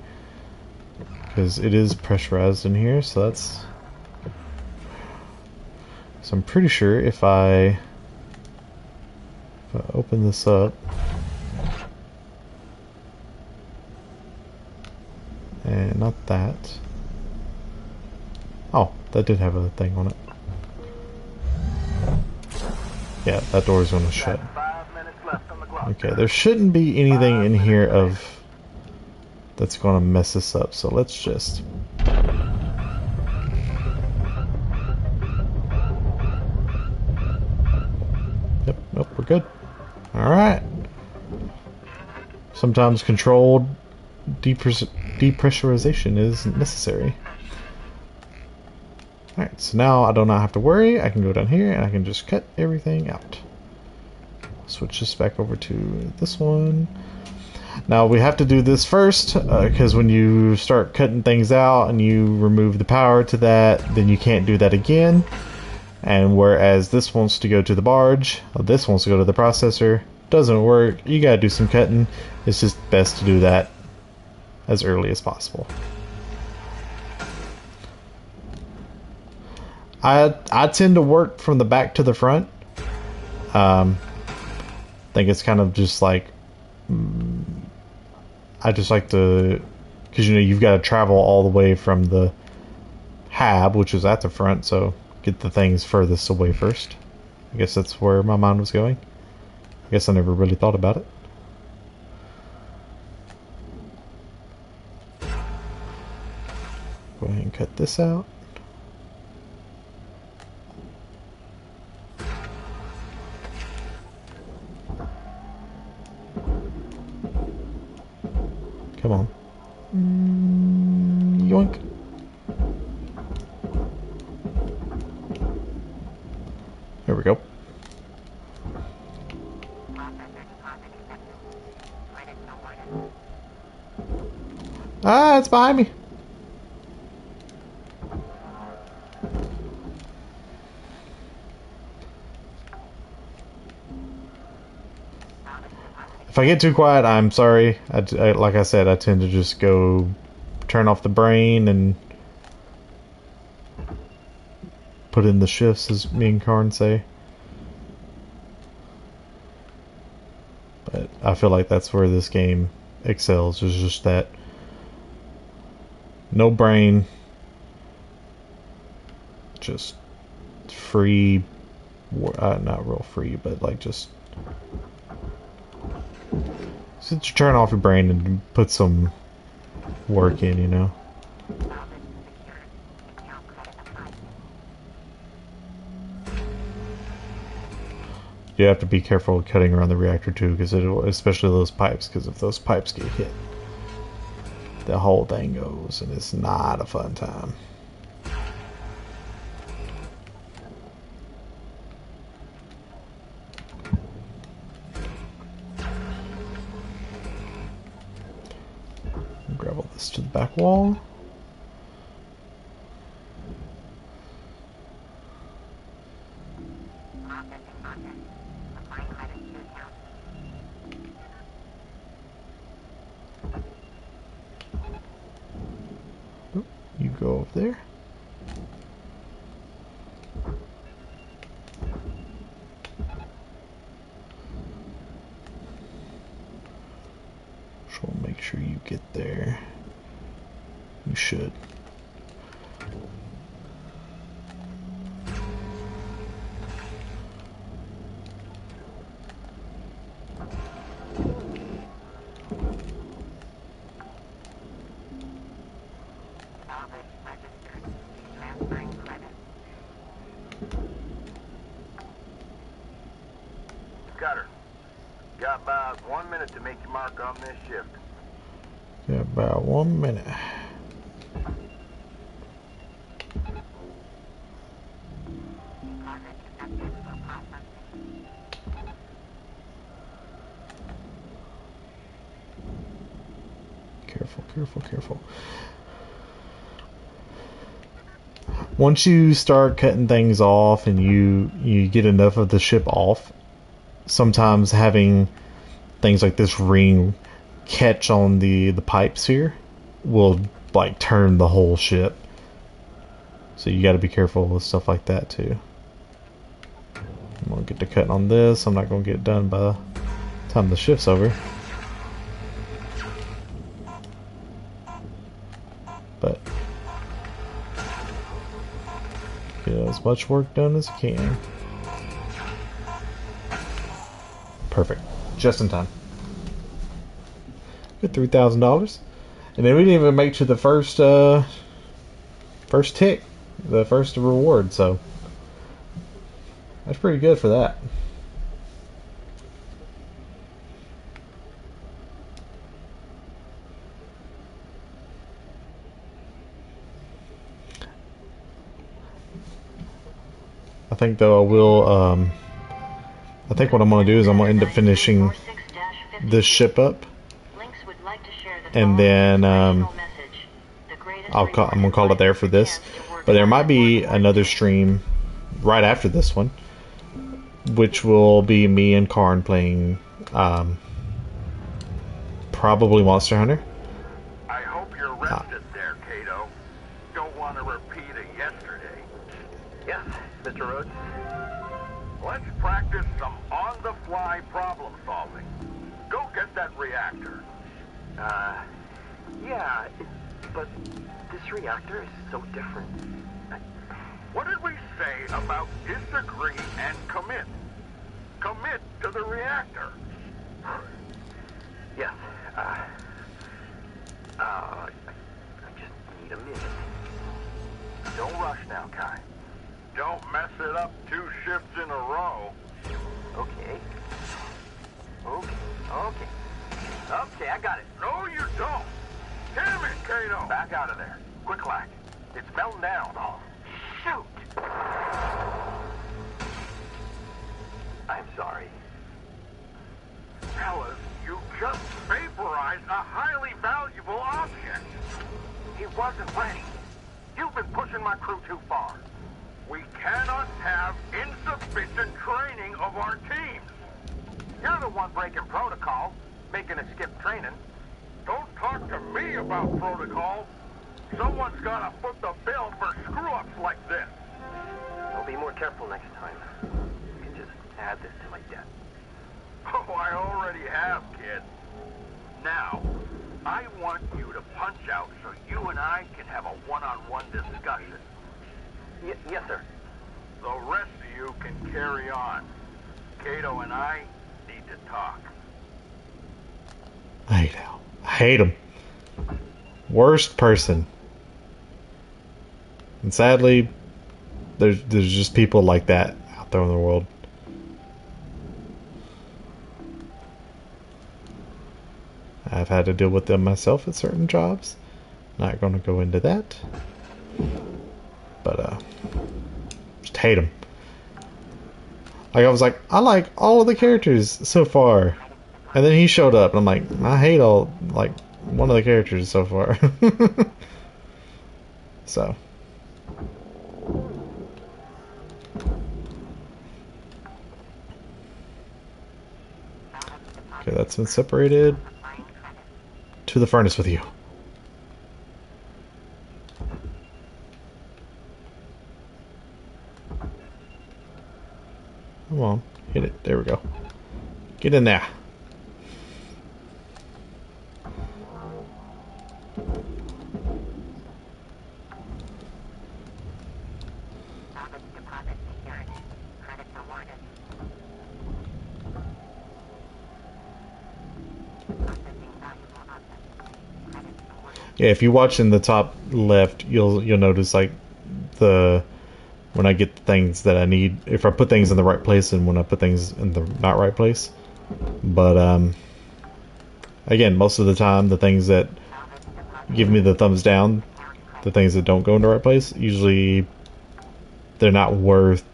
S1: because it is pressurized in here. So that's. So I'm pretty sure if I open this up. And not that. Oh, that did have a thing on it. Yeah, that door is going to shut. Okay, there shouldn't be anything in here of that's going to mess this up. So let's just. Yep, nope, we're good. All right. Sometimes controlled depressurization is necessary. Alright, so now I do not have to worry. I can go down here and I can just cut everything out. Switch this back over to this one. Now we have to do this first because when you start cutting things out and you remove the power to that, then you can't do that again. And whereas this wants to go to the barge, this wants to go to the processor, doesn't work. You gotta do some cutting. It's just best to do that as early as possible. I tend to work from the back to the front. think it's kind of just like I just like to, because you know you've got to travel all the way from the hab, which is at the front, so get the things furthest away first. I guess that's where my mind was going. I guess I never really thought about it. Go ahead and cut this out. Come on. Yoink. There we go. Ah, it's behind me. If I get too quiet, I'm sorry. Like I said, I tend to just go turn off the brain and put in the shifts, as me and Karn say. But I feel like that's where this game excels. Is just that no brain, just free, not real free, but like just turn off your brain and put some work in, you know. You have to be careful cutting around the reactor too, because especially those pipes, because if those pipes get hit, the whole thing goes, and it's not a fun time. Grab all this to the back wall. You go over there. So make sure you get there. You should.
S2: Cutter, got about 1 minute to make your mark on this shift.
S1: Got about 1 minute. Careful, careful, careful. Once you start cutting things off and you get enough of the ship off, sometimes having things like this ring catch on the pipes here will like turn the whole ship. So you got to be careful with stuff like that too. I'm gonna get to cutting on this. I'm not gonna get done by the time the shift's over. But get as much work done as you can. Perfect. Just in time. Good $3,000. And then we didn't even make to the first tick, the first reward, so that's pretty good for that. I think though I will I think what I'm going to do is I'm going to end up finishing this ship up, and then I'm going to call it there for this. But there might be another stream right after this one, which will be me and Karn playing probably Monster Hunter.
S2: I hope you're rested there, Kato. Don't want to repeat of yesterday.
S5: Yes, Mr. Rhodes.
S2: Let's practice some on-the-fly problem solving. Go get that reactor.
S5: Yeah, but this reactor is so different.
S2: What did we say about disagree and commit? Commit to the reactor.
S5: Yes, I just need a minute.
S2: Don't rush now, Kai. Don't mess it up 2 shifts in a row.
S5: Okay. Okay, I got it.
S2: No, you don't. Damn it, Kato. Back out of there. Quick, lack. It's melting down. Oh, shoot.
S5: I'm sorry.
S2: Fellas, you just vaporized a highly valuable object. He wasn't ready. You've been pushing my crew too far. We cannot have insufficient training of our teams. You're the one breaking protocol, making us skip training. Don't talk to me about protocol. Someone's got to foot the bill for screw-ups like this.
S5: I'll be more careful next time. You can just add this to my debt.
S2: Oh, I already have, kid. Now, I want you to punch out so you and I can have a one-on-one discussion.
S5: Yes, sir.
S2: The rest of you can carry on. Kato and I need to talk.
S1: I hate him. Worst person. And sadly, there's just people like that out there in the world. I've had to deal with them myself at certain jobs. Not going to go into that. But, just hate them. Like, I was like, I like all of the characters so far. And then he showed up, and I'm like, I hate all, like, one of the characters so far. So. Okay, that's been separated. To the furnace with you. Come on, hit it. There we go. Get in there. Yeah, if you watch in the top left, you'll notice like when I get the things that I need, if I put things in the right place and when I put things in the not right place. But again, most of the time the things that give me the thumbs down, the things that don't go in the right place, usually they're not worth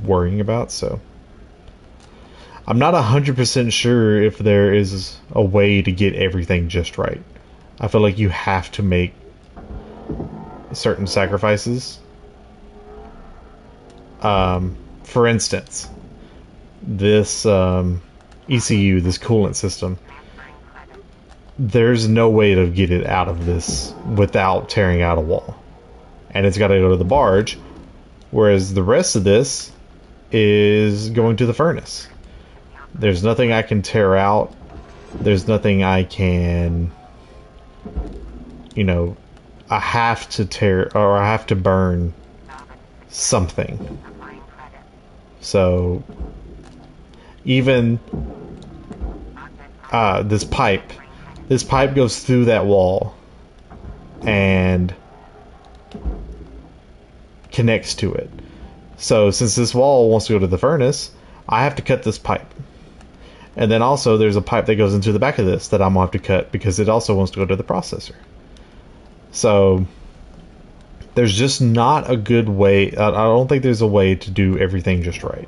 S1: worrying about. So I'm not 100% sure if there is a way to get everything just right. I feel like you have to make certain sacrifices. For instance, this ECU, this coolant system, there's no way to get it out of this without tearing out a wall. And it's got to go to the barge, whereas the rest of this is going to the furnace. There's nothing I can tear out. There's nothing I can... You know, I have to tear, or I have to burn something. So, even this pipe goes through that wall and connects to it. So, since this wall wants to go to the furnace, I have to cut this pipe. And then also, there's a pipe that goes into the back of this that I'm going to have to cut because it also wants to go to the processor. So, there's just not a good way. I don't think there's a way to do everything just right.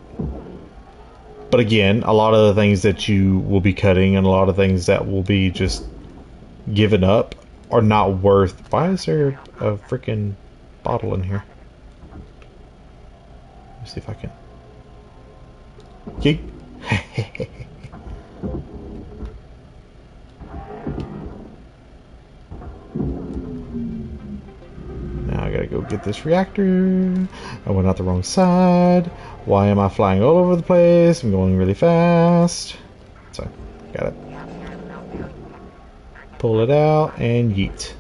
S1: But again, a lot of the things that you will be cutting and a lot of things that will be just given up are not worth... Why is there a freaking bottle in here? Let's see if I can... Yeet. Now I gotta go get this reactor. I went out the wrong side. Why am I flying all over the place? I'm going really fast. So, got it. Pull it out and yeet.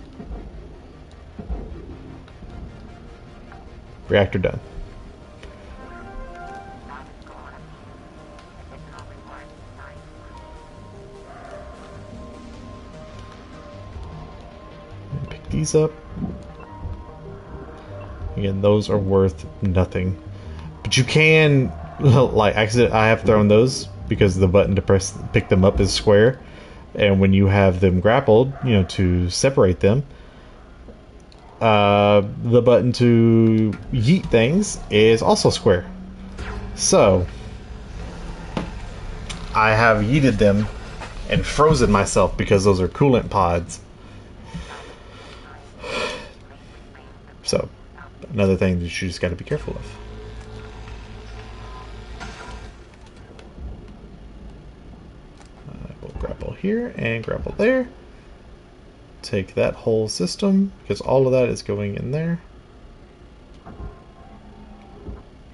S1: Reactor done. Pick these up. Again, those are worth nothing. But you can, like, I have thrown those because the button to pick them up is square. And when you have them grappled, you know, to separate them, the button to yeet things is also square. So, I have yeeted them and frozen myself because those are coolant pods. So, another thing that you just got to be careful of. We'll grapple here and grapple there. Take that whole system, because all of that is going in there.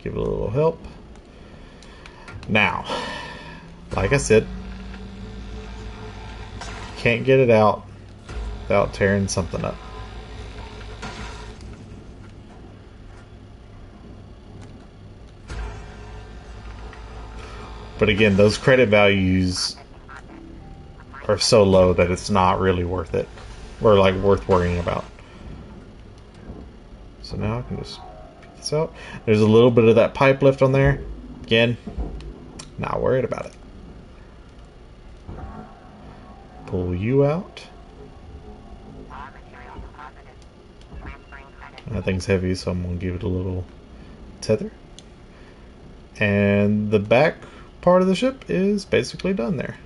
S1: Give it a little help. Now, like I said, can't get it out without tearing something up. But again, those credit values are so low that it's not really worth it. Or like worth worrying about. So now I can just pick this out. There's a little bit of that pipe left on there. Again, not worried about it. Pull you out. That thing's heavy, so I'm going to give it a little tether. And the back part of the ship is basically done there.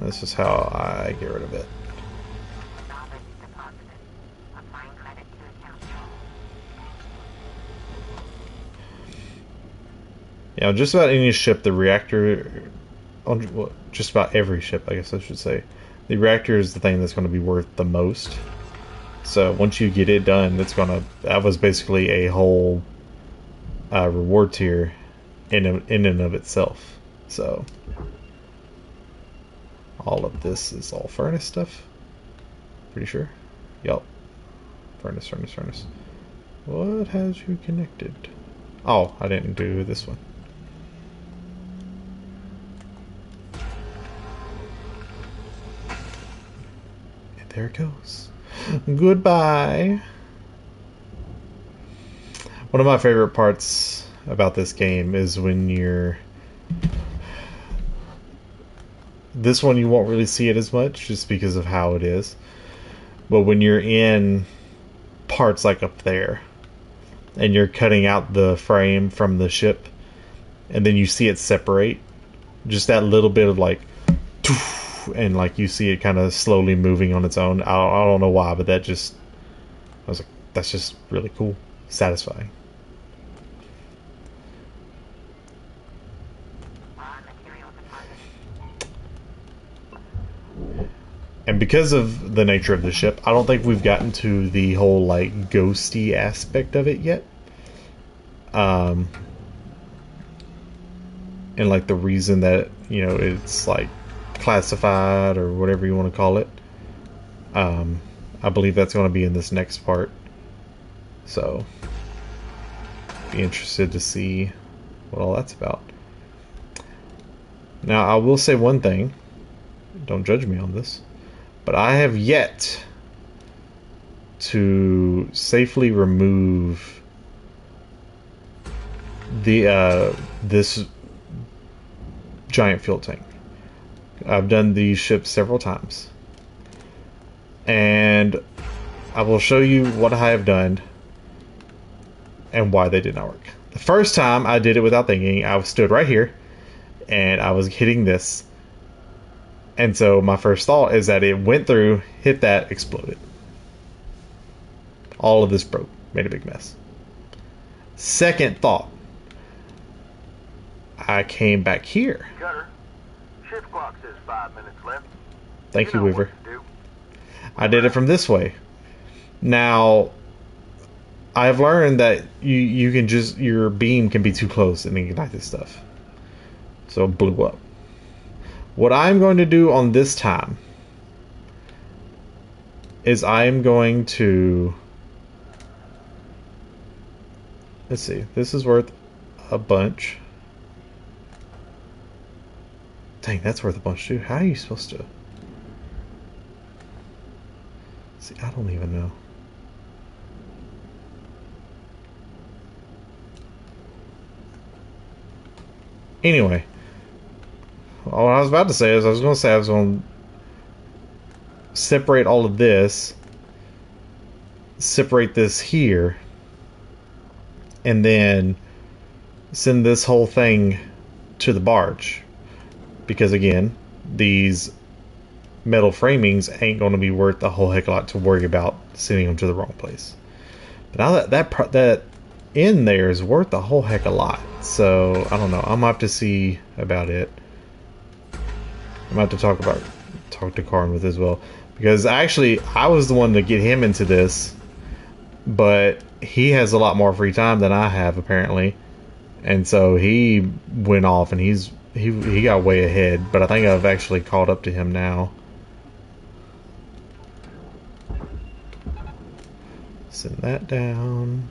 S1: This is how I get rid of it. Yeah, just about any ship, the reactor, well, just about every ship, I guess I should say, the reactor is the thing that's going to be worth the most. So once you get it done, that was basically a whole reward tier in and of itself. So all of this is all furnace stuff. Pretty sure. Yup. Furnace. What has you connected? Oh, I didn't do this one. And there it goes. Goodbye. One of my favorite parts about this game is when you're... This one you won't really see it as much just because of how it is. But when you're in parts like up there and you're cutting out the frame from the ship and then you see it separate, just that little bit of like, and like you see it kind of slowly moving on its own. I don't know why, but I was like, that's just really cool, satisfying. And because of the nature of the ship, I don't think we've gotten to the whole like ghosty aspect of it yet. And like the reason that, you know, it's like classified or whatever you want to call it. I believe that's going to be in this next part. So, be interested to see what all that's about. Now, I will say one thing. Don't judge me on this. But I have yet to safely remove the this giant fuel tank. I've done these ships several times. And I will show you what I have done and why they did not work. The first time I did it without thinking, I stood right here and I was hitting this. And so my first thought is that it went through, hit that, exploded. All of this broke, made a big mess. Second thought, I came back here.
S2: Cutter, shift clock says 5 minutes left.
S1: Thank you,
S2: know
S1: Weaver.
S2: what to do.
S1: I did it from this way. Now, I've learned that you can just, your beam can be too close and ignite this stuff. So it blew up. What I'm going to do on this time is I'm going to, let's see, this is worth a bunch. Dang, that's worth a bunch too. How are you supposed to? See, I don't even know. Anyway, what I was about to say is I was going to separate all of this, separate this here, and then send this whole thing to the barge. Because again, these metal framings ain't going to be worth a whole heck of a lot to worry about sending them to the wrong place. But now that in there is worth a whole heck of a lot. So I don't know. I'm gonna have to see about it. I'm gonna have to talk to Karn with as well, because actually I was the one to get him into this, but he has a lot more free time than I have apparently, and so he went off and he got way ahead. But I think I've actually caught up to him now. Send that down.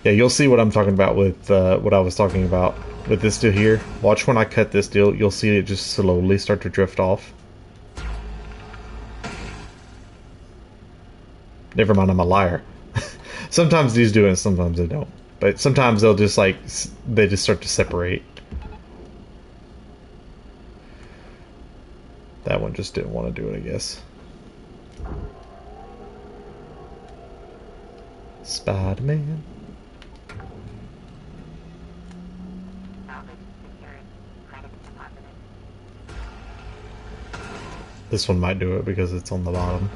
S1: Yeah, you'll see what I'm talking about with what I was talking about with this deal here. Watch when I cut this deal, you'll see it just slowly start to drift off. Never mind, I'm a liar. Sometimes these do it, sometimes they don't. But sometimes they'll just they just start to separate. That one just didn't want to do it, I guess. Spider-Man. This one might do it because it's on the bottom.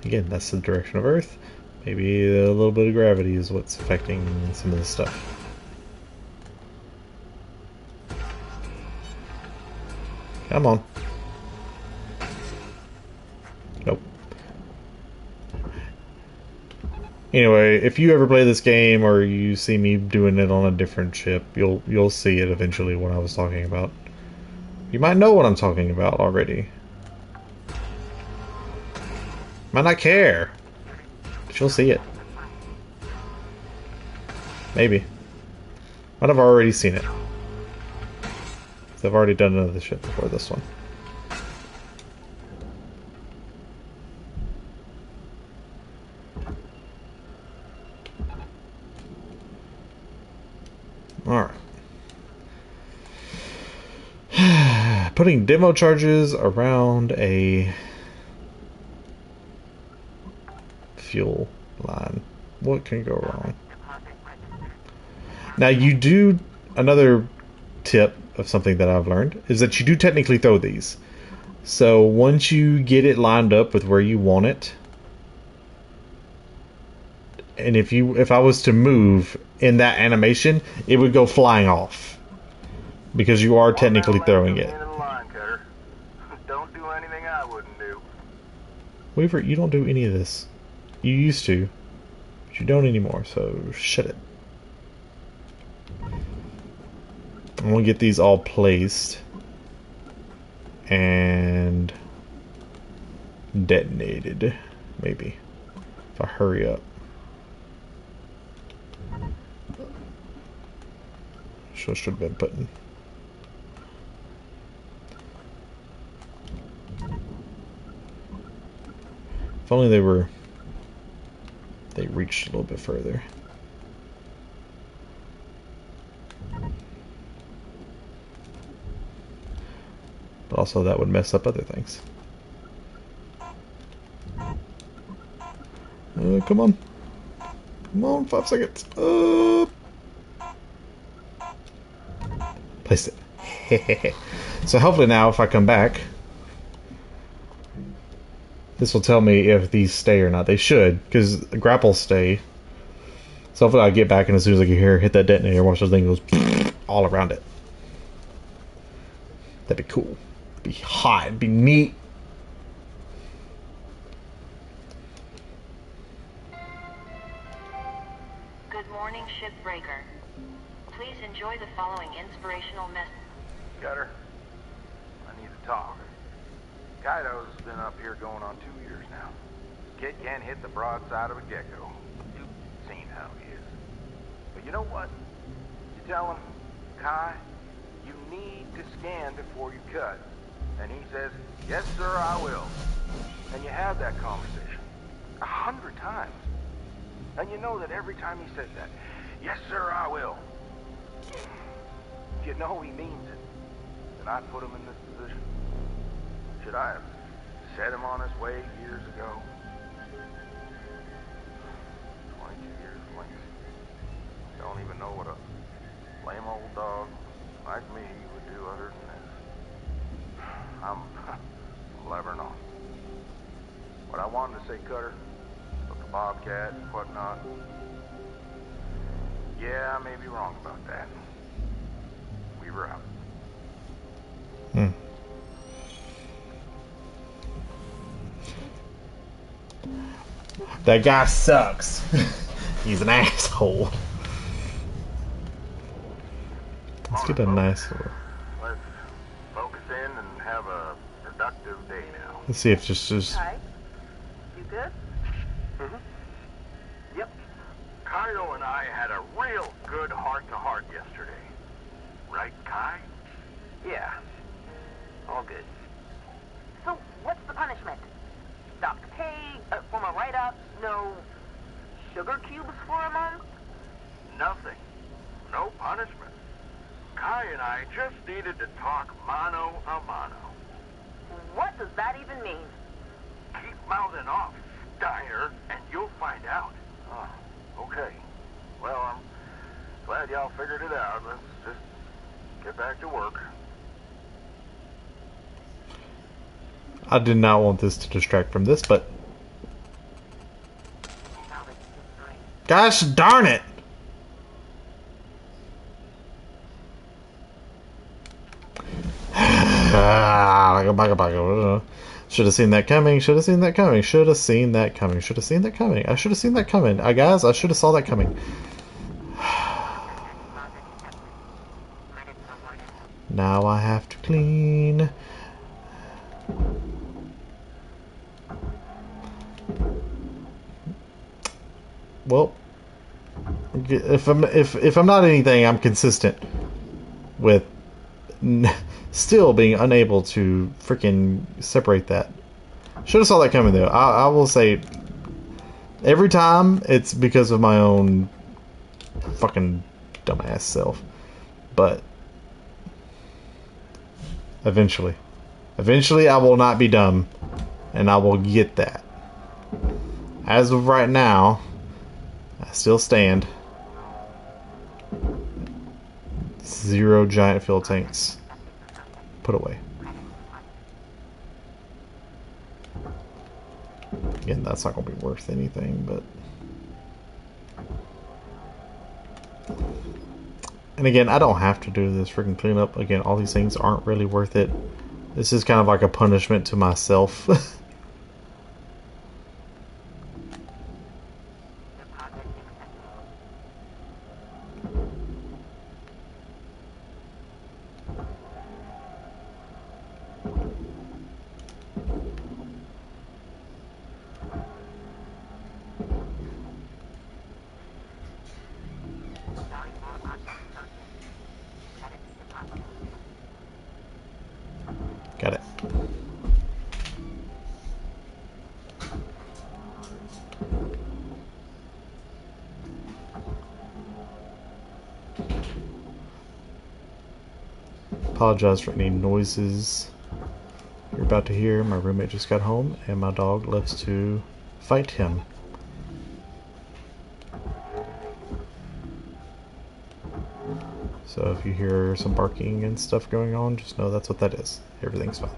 S1: Again, that's the direction of Earth. Maybe a little bit of gravity is what's affecting some of this stuff. Come on. Nope. Anyway, if you ever play this game or you see me doing it on a different ship, you'll see it eventually what I was talking about. You might know what I'm talking about already. Might not care, but you'll see it. Maybe. Might have already seen it. I've already done another ship before this one. Alright. Putting demo charges around a fuel line. What can go wrong? Now you do, another tip of something that I've learned is that you do technically throw these. So once you get it lined up with where you want it, and if I was to move in that animation, it would go flying off because you are technically throwing it.
S2: Don't do anything I wouldn't do.
S1: Weaver, you don't do any of this. You used to, but you don't anymore, so shut it. I'm gonna get these all placed and detonated, maybe, if I hurry up. Should have been putting. If only they reached a little bit further. But also that would mess up other things. Come on. Come on, 5 seconds. Placed it. So hopefully now if I come back, This will tell me if these stay or not. They should, because grapples stay. So hopefully I get back, and as soon as I get here, hit that detonator, watch those things goes all around it. That'd be cool. It'd be hot. It'd be neat.
S4: Good morning, Shipbreaker. Please enjoy the following inspirational message.
S2: Cutter, I need to talk. Kaido's been up here going on 2 years now. Kid can't hit the broadside of a gecko. You've seen how he is. But you know what? You tell him, Kai, you need to scan before you cut. And he says, yes, sir, I will. And you have that conversation 100 times. And you know that every time he says that, yes, sir, I will, you know he means it. Then I put him in this position. Should I have set him on his way years ago? 22 years of links. Don't even know what a lame old dog like me would do other than this. I'm levering off. What I wanted to say, Cutter, about the Bobcat and whatnot, yeah, I may be wrong about that. Weaver out.
S1: That guy sucks. He's an asshole. Let's get a nice little...
S2: Let's focus in and have a productive day now.
S1: Let's see if just...
S3: Hi. You good?
S2: Yep. Kaido and I had a real good heart-to-heart yesterday. Right, Kai?
S5: Yeah. All good.
S3: So, what's the punishment? Docked pay for my write-up? No sugar cubes for a month?
S2: Nothing. No punishment. Kai and I just needed to talk mano a mano.
S3: What does that even mean?
S2: Keep mouthing off, Steiner, and you'll find out. Oh, okay. Well, I'm glad y'all figured it out. Let's just get back to work.
S1: I did not want this to distract from this, but... Gosh darn it! Should have seen that coming. Should have seen that coming. Should have seen that coming. Should have seen that coming. I should have seen that coming. Guys, I should have saw that coming. Now I have to clean. Well, if I'm not anything, I'm consistent with still being unable to freaking separate that. Should have saw that coming though. I will say every time it's because of my own fucking dumbass self, but eventually I will not be dumb, and I will get that. As of right now, I still stand. 0 giant fuel tanks. Put away. Again, that's not going to be worth anything, but... And again, I don't have to do this freaking cleanup. Again, all these things aren't really worth it. This is kind of like a punishment to myself. Got it. Apologize for any noises you're about to hear. My roommate just got home and my dog loves to fight him. So if you hear some barking and stuff going on, just know that's what that is. Everything's fine.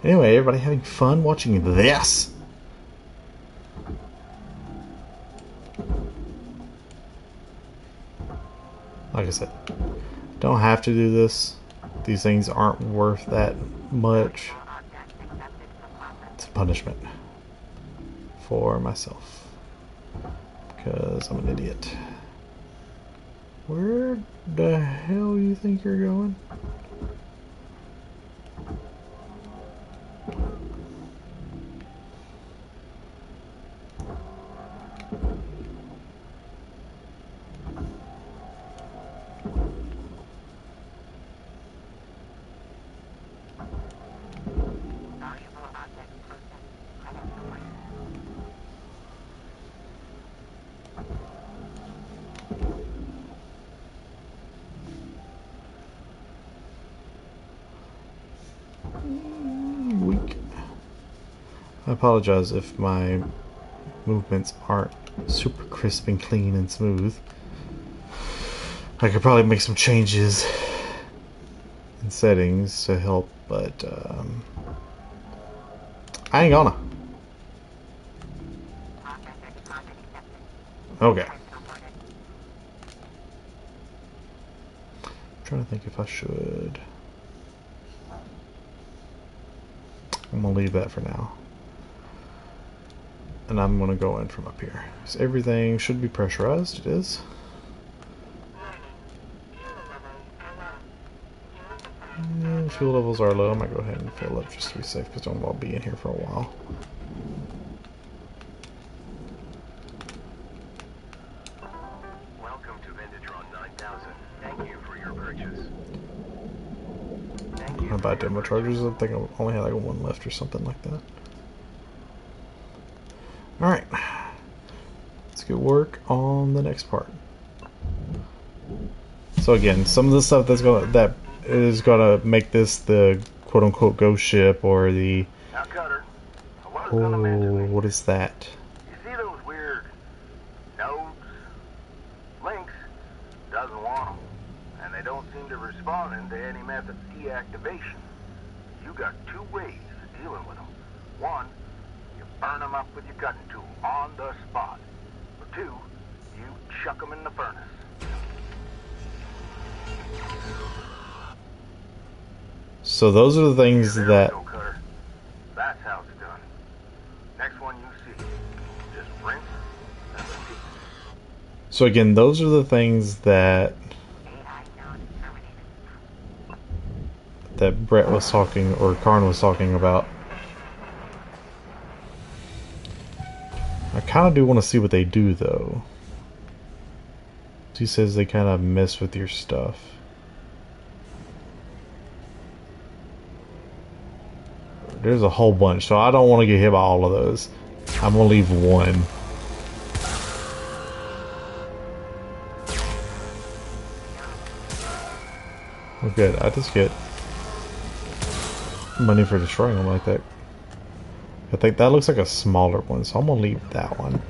S1: Anyway, everybody having fun watching this? Like I said, don't have to do this. These things aren't worth that much. It's a punishment for myself because I'm an idiot. Where the hell you think you're going? Weak. I apologize if my movements aren't super crisp and clean and smooth. I could probably make some changes in settings to help, but I ain't gonna. Okay. I'm trying to think if I should. I'm gonna leave that for now. And I'm gonna go in from up here. So everything should be pressurized. It is. And fuel levels are low. I might go ahead and fill up just to be safe because I'll be in here for a while.
S5: Welcome to Vintatron 9000. Thank you for your purchase.
S1: How about demo charges? I think I only had like one left or something like that. Alright. Let's get work on the next part. So again, some of the stuff that is gonna make this the quote unquote ghost ship or the
S2: Now, Cutter, I was gonna mention
S1: what is that?
S2: You see those weird nodes? Lynx doesn't want them, and they don't seem to respond to any method of deactivation. You got two ways of dealing with them. One, you burn them up with your cutting tool on the spot. Or two, you chuck them in the furnace.
S1: So those are the things
S2: There
S1: that
S2: we go, Cutter. That's how it's done. Next one you see, just rinse and repeat.
S1: so again, those are the things that Brett was talking, or Karn was talking about. I kind of do want to see what they do, though. He says they kind of mess with your stuff. There's a whole bunch, so I don't want to get hit by all of those. I'm going to leave one. We're good. I just get money for destroying them like that. I think that looks like a smaller one, so I'm gonna leave that one.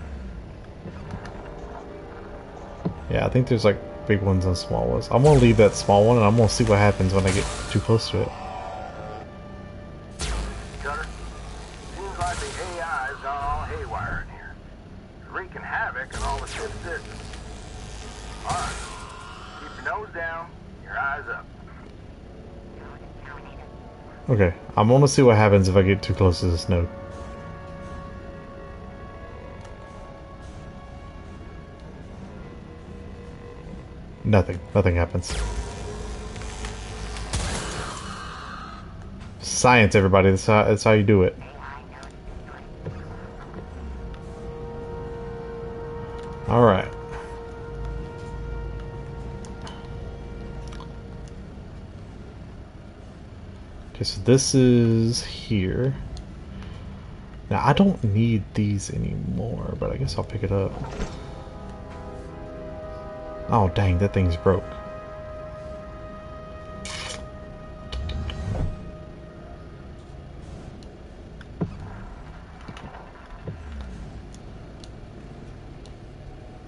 S1: Yeah, I think there's like big ones and small ones. I'm gonna leave that small one and I'm gonna see what happens when I get too close to it.
S2: Cutter, seems like the AI's gone all haywire in here. It's wreaking havoc on all the ship's systems. Alright, keep your nose down, your eyes up.
S1: Okay, I'm gonna see what happens if I get too close to this node. Nothing happens. Science, everybody, that's how you do it. Alright. Okay, so this is here. Now, I don't need these anymore, but I guess I'll pick it up. Oh, dang, that thing's broke.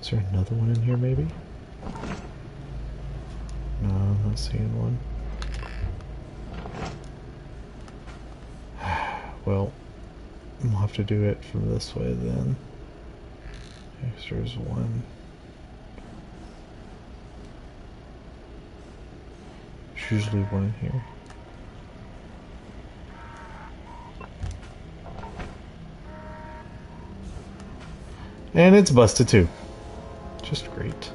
S1: Is there another one in here, maybe? No, I'm not seeing one. Well, we'll have to do it from this way then. There's one. There's usually one in here. And it's busted too. Just great.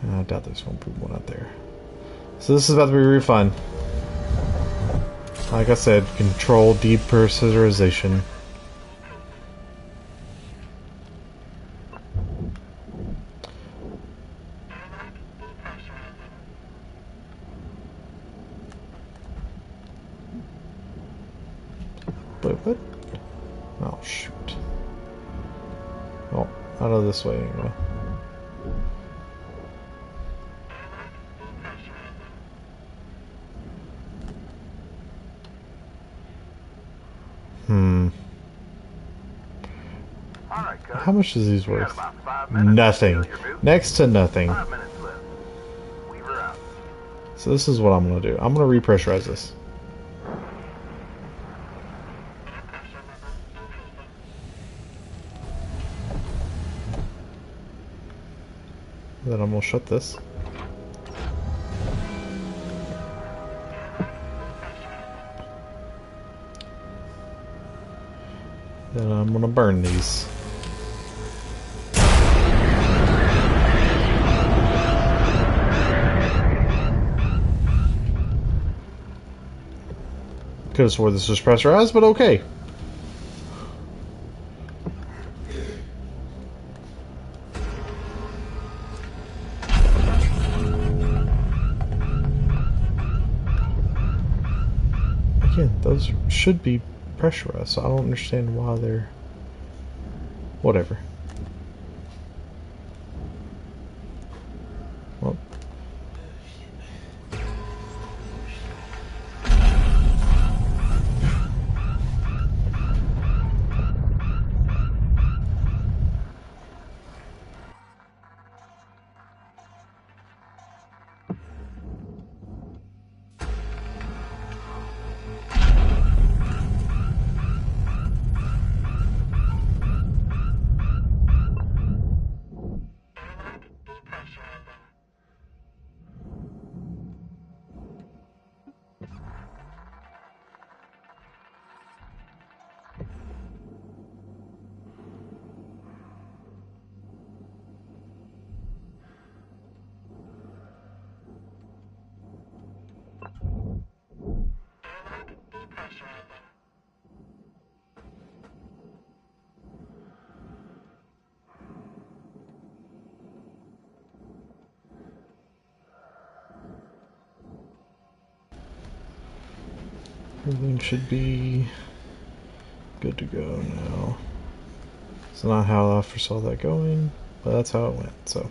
S1: I doubt there's one out there. So this is about to be really fun. Like I said, control depressurization. Wait, what? Oh, shoot. Oh, out of this way anyway. How much is these worth? Nothing. Next to nothing. So this is what I'm going to do. I'm going to repressurize this. Then I'm going to shut this. Then I'm going to burn these. Could have swore this was pressurized, but okay. Again, those should be pressurized, so I don't understand why they're... Whatever. Well. Everything should be good to go now. It's not how I foresaw that going, but that's how it went, so.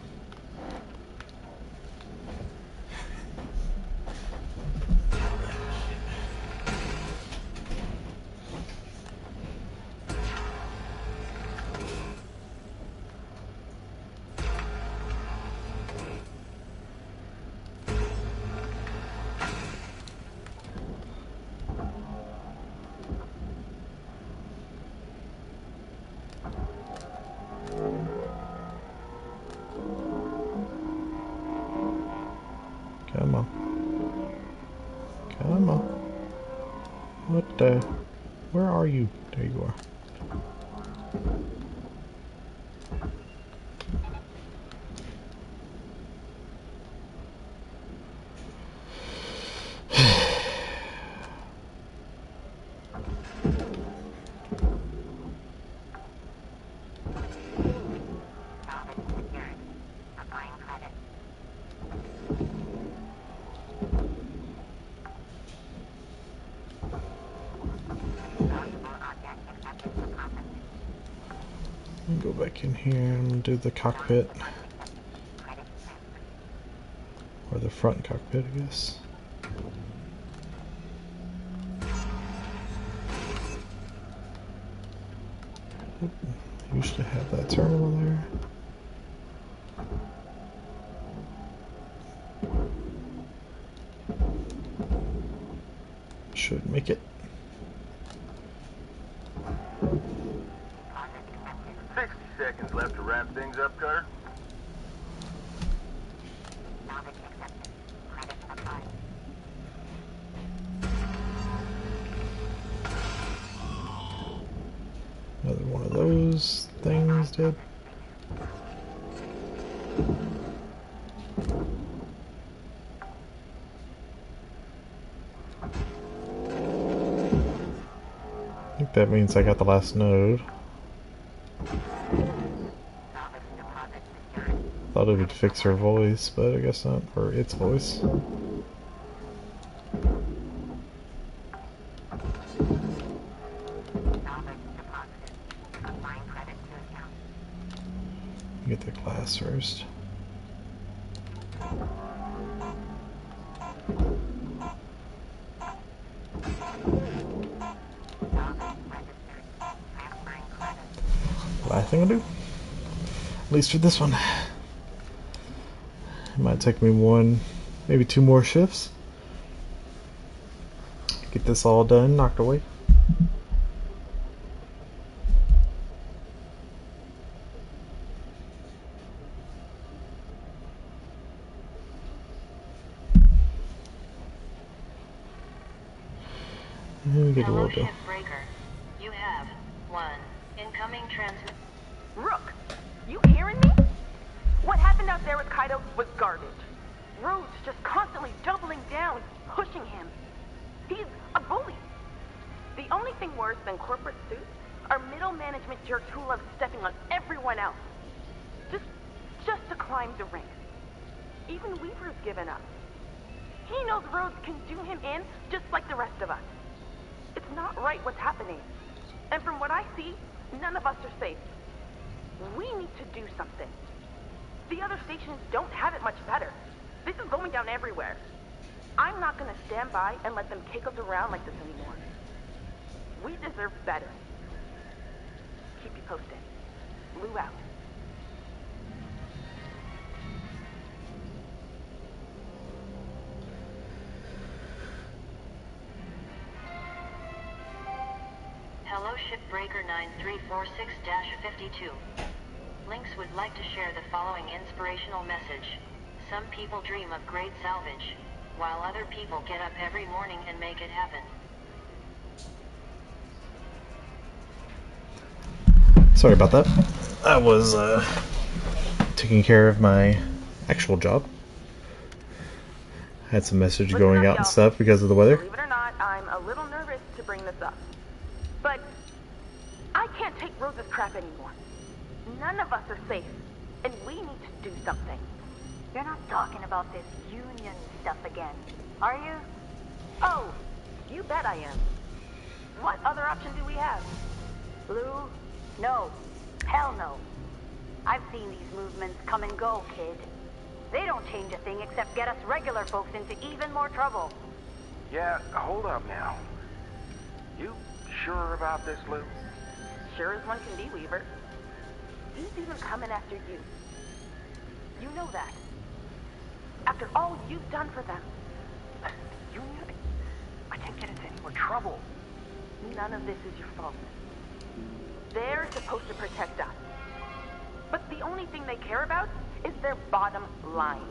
S1: Come on. Come on. What the? Where are you? There you are. Go back in here and do the cockpit. Or the front cockpit, I guess. Usually have that terminal there. Should make it.
S2: 60 seconds left to wrap things up, Carter.
S1: Another one of those things did. I think that means I got the last node. Thought it would fix her voice, but I guess not. Or its voice. Get the glass first. Last thing I'll do. At least for this one. It might take me one, maybe two more shifts. Get this all done, knocked away. Get a
S4: Hello,
S1: little bit.
S4: Shipbreaker. You have one incoming transmit.
S3: Rook, you hearing me? What happened out there with Kaido was garbage. Rhodes just constantly doubling down, pushing him. He's a bully. The only thing worse than corporate suits are middle management jerks who love stepping on everyone else. Just to climb the ranks. Even Weaver's given up. He knows Rhodes can do him in just like the rest of us. It's not right what's happening. And from what I see, none of us are safe. We need to do something. The other stations don't have it much better. This is going down everywhere. I'm not gonna stand by and let them kick us around like this anymore. We deserve better. Keep you posted. Lou out.
S4: Hello, Shipbreaker 9346-52. Lynx would like to share the following inspirational message. Some people dream of great salvage, while other people get up every morning and make it happen.
S1: Sorry about that. I was taking care of my actual job. Had some message
S3: Listen
S1: going
S3: up,
S1: out and
S3: y'all.
S1: stuff because of the weather.
S3: Believe it or not, I'm a little nervous to bring this up. But I can't take Rose's crap anymore. None of us are safe, and we need to do something.
S6: You're not talking about this union stuff again, are you?
S3: Oh, you bet I am. What other option do we have?
S6: Blue? No. Hell no. I've seen these movements come and go, kid. They don't change a thing except get us regular folks into even more trouble.
S2: Yeah, hold up now. You sure about this, Lou?
S3: Sure as one can be, Weaver. He's even coming after you. You know that. After all you've done for them.
S5: Union? I can't get into any more trouble.
S3: None of this is your fault. They're supposed to protect us. But the only thing they care about is their bottom line.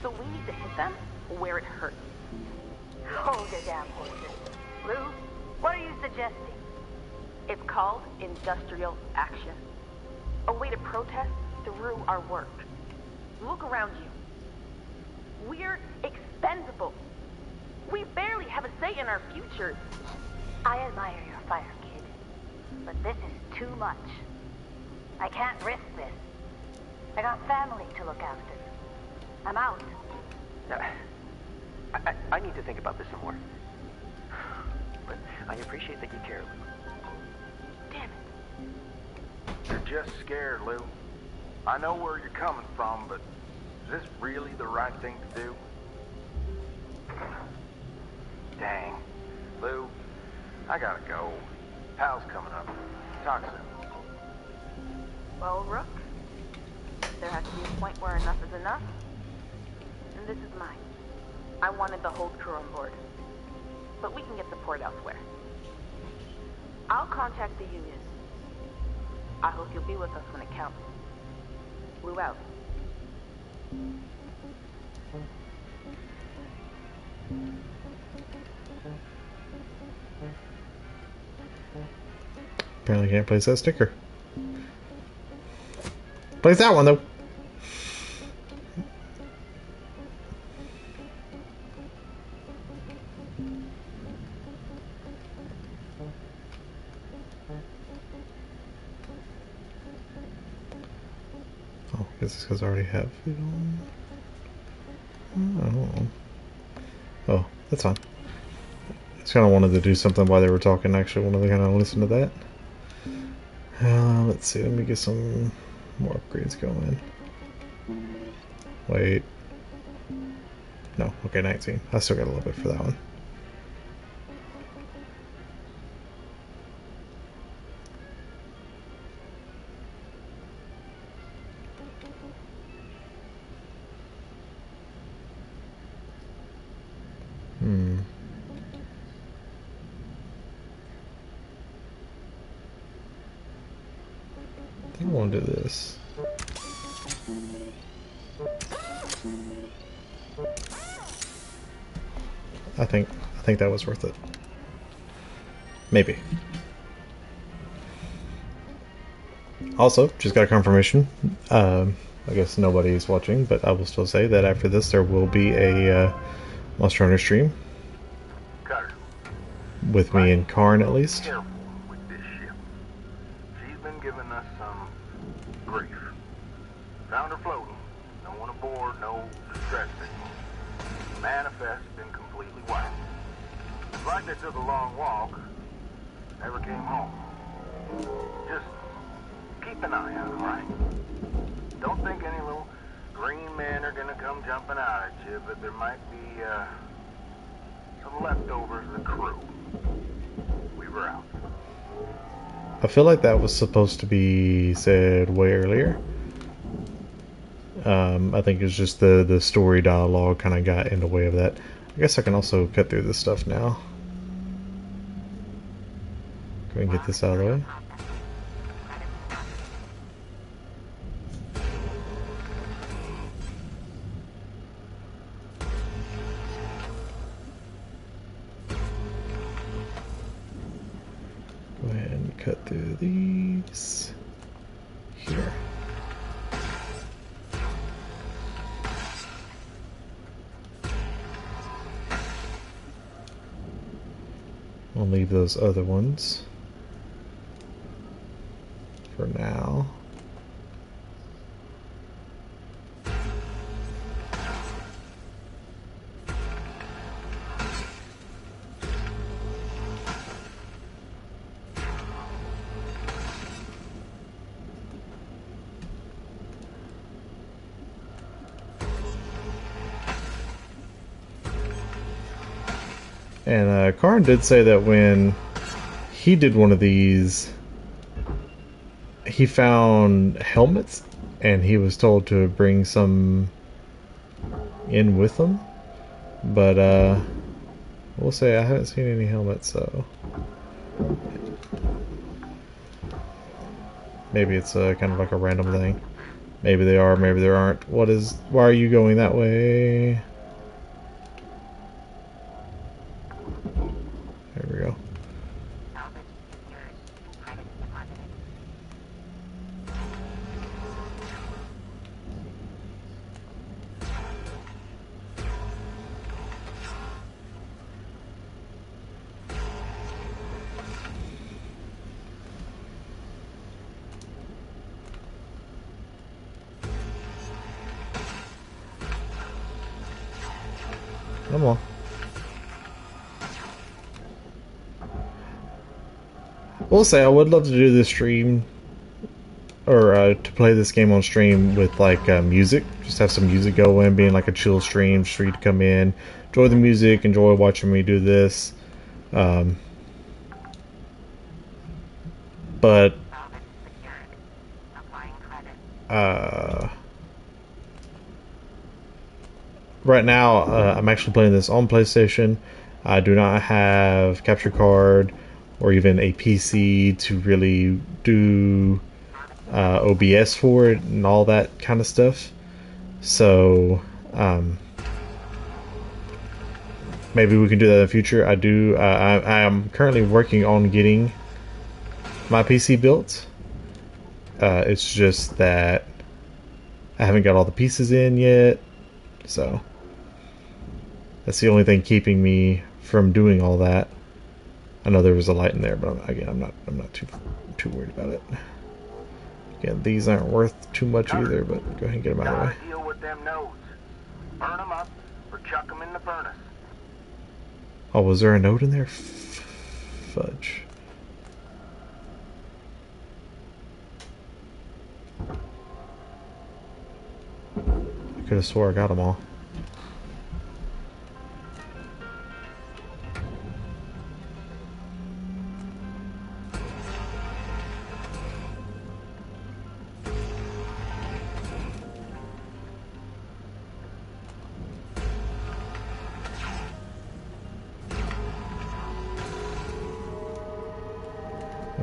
S3: So we need to hit them where it hurts.
S6: Hold your damn horses. Blue, what are you suggesting?
S3: It's called industrial action. A way to protest through our work. Look around you. We're expendable. We barely have a say in our futures.
S6: I admire your fire, kid. But this is too much. I can't risk this. I got family to look after. I'm out.
S5: I need to think about this some more. But I appreciate that you care, Lou.
S3: Damn it.
S2: You're just scared, Lou. I know where you're coming from, but is this really the right thing to do? Dang. Lou, I gotta go. Pal's coming up. talk sense.
S3: Well, Rook, there has to be a point where enough is enough. And this is mine. I wanted the whole crew on board. But we can get support elsewhere. I'll contact the union. I hope you'll be with us when it counts. Blue out.
S1: Apparently can't place that sticker. Place that one though. Oh, I guess it's because I already have it on. Oh, that's fine. Just kind of wanted to do something while they were talking. Actually, wanted to kind of listen to that. Let's see. Let me get some more upgrades going. Wait. No. Okay, 19. I still got a little bit for that one. I think I want to do this. I think that was worth it. Maybe. Also, just got a confirmation. I guess nobody's watching, but I will still say that after this there will be a Monster Hunter stream.
S2: Cutter.
S1: With me and Karn at least.
S2: Careful with this ship. She's been giving us some grief. Found her floating. No one aboard, no distress signal. Manifest been completely wiped. It's like they took a long walk. Never came home. Just keep an eye out, alright? Don't think any little green men are gonna come jumping out at you, but there might be some leftovers of the crew. We were out.
S1: I feel like that was supposed to be said way earlier. I think it's just the story dialogue kind of got in the way of that. I guess I can also cut through this stuff now. Go ahead and get this out of the way. Go ahead and cut through these here. I'll leave those other ones for now. And Karn did say that when he did one of these, he found helmets, and he was told to bring some in with him. But we'll say I haven't seen any helmets, so maybe it's kind of like a random thing. Maybe they are, maybe there aren't. Why are you going that way? There we go. Come on. We'll say I would love to do this stream, or to play this game on stream with like music. Just have some music going, being like a chill stream, just for you to come in, enjoy the music, enjoy watching me do this. But
S6: Salvage secured. Applying credit.
S1: Right now, I'm actually playing this on PlayStation. I do not have capture card or even a PC to really do OBS for it and all that kind of stuff. So maybe we can do that in the future. I am currently working on getting my PC built. It's just that I haven't got all the pieces in yet, so that's the only thing keeping me from doing all that. I know there was a light in there, but again, I'm not too worried about it. Again, these aren't worth too much either, but go ahead and get them out of the way.
S2: Gotta deal with them nodes. Burn them up or chuck them in the furnace.
S1: Oh, was there a note in there? Fudge. I could have swore I got them all.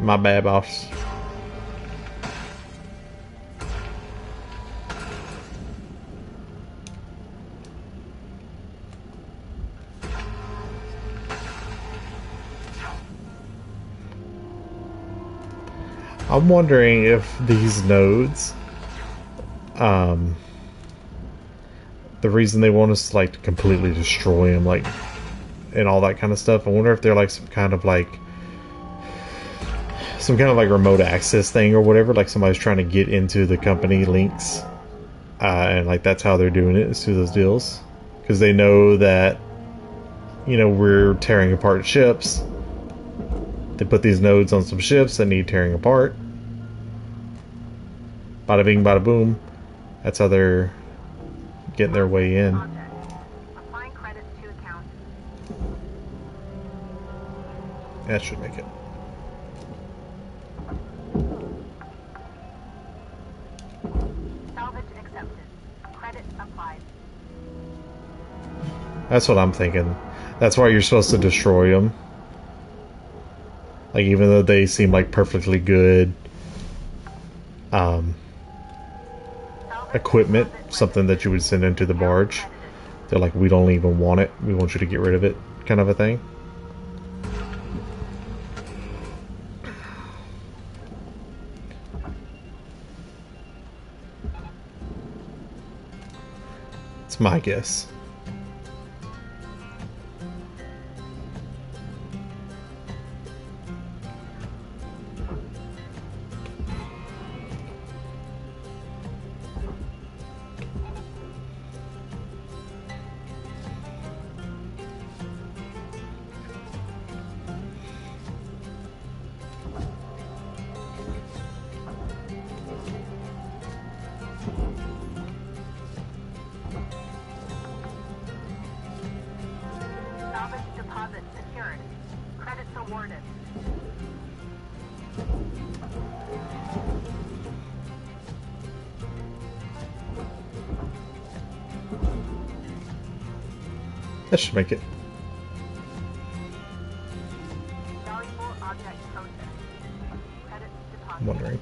S1: My bad, boss. I'm wondering if these nodes, the reason they want us to like completely destroy them, like, and all that kind of stuff. I wonder if they're like some kind of like remote access thing or whatever. Like somebody's trying to get into the company links, and like that's how they're doing it, is through those deals, because they know that, you know, we're tearing apart ships. They put these nodes on some ships that need tearing apart. Bada bing, bada boom. That's how they're getting their way in.
S6: Applying credit to account.
S1: That should make it.
S6: Salvage accepted. Credit applied.
S1: That's what I'm thinking. That's why you're supposed to destroy them. Like, even though they seem like perfectly good equipment, something that you would send into the barge, they're like, we don't even want it, we want you to get rid of it, kind of a thing. It's my guess.
S6: Salvage deposit secured. Credits awarded.
S1: That should make it.
S6: Valuable object processed. Credits deposit.
S1: I'm wondering.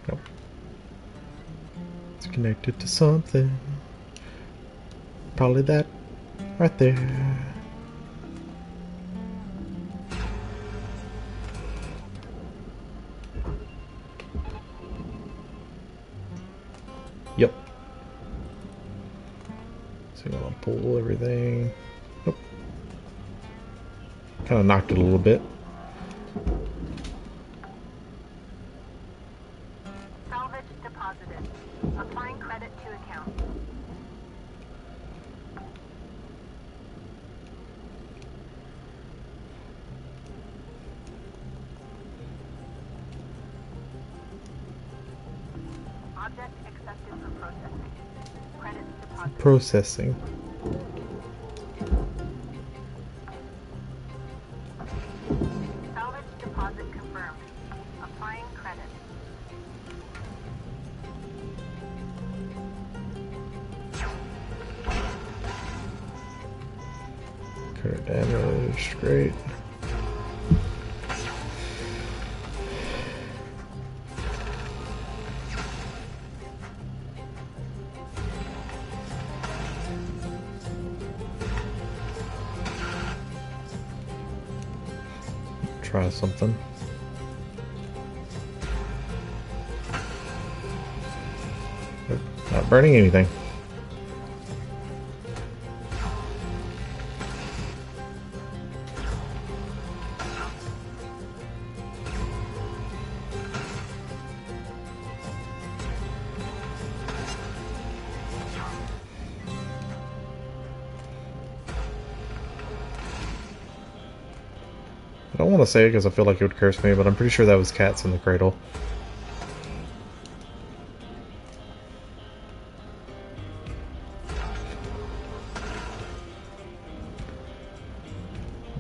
S1: Nope. It's connected to something. Probably that right there. Yep. So I'm gonna pull everything. Nope. Kind of knocked it a little bit.
S6: Salvage deposited. Applying credit to account. Object accepted for processing. Credits deposited.
S1: Processing.
S6: Salvage deposit confirmed. Applying credit.
S1: Credit damage, great. Try something. Nope, not burning anything. I don't want to say it because I feel like it would curse me, but I'm pretty sure that was cats in the cradle.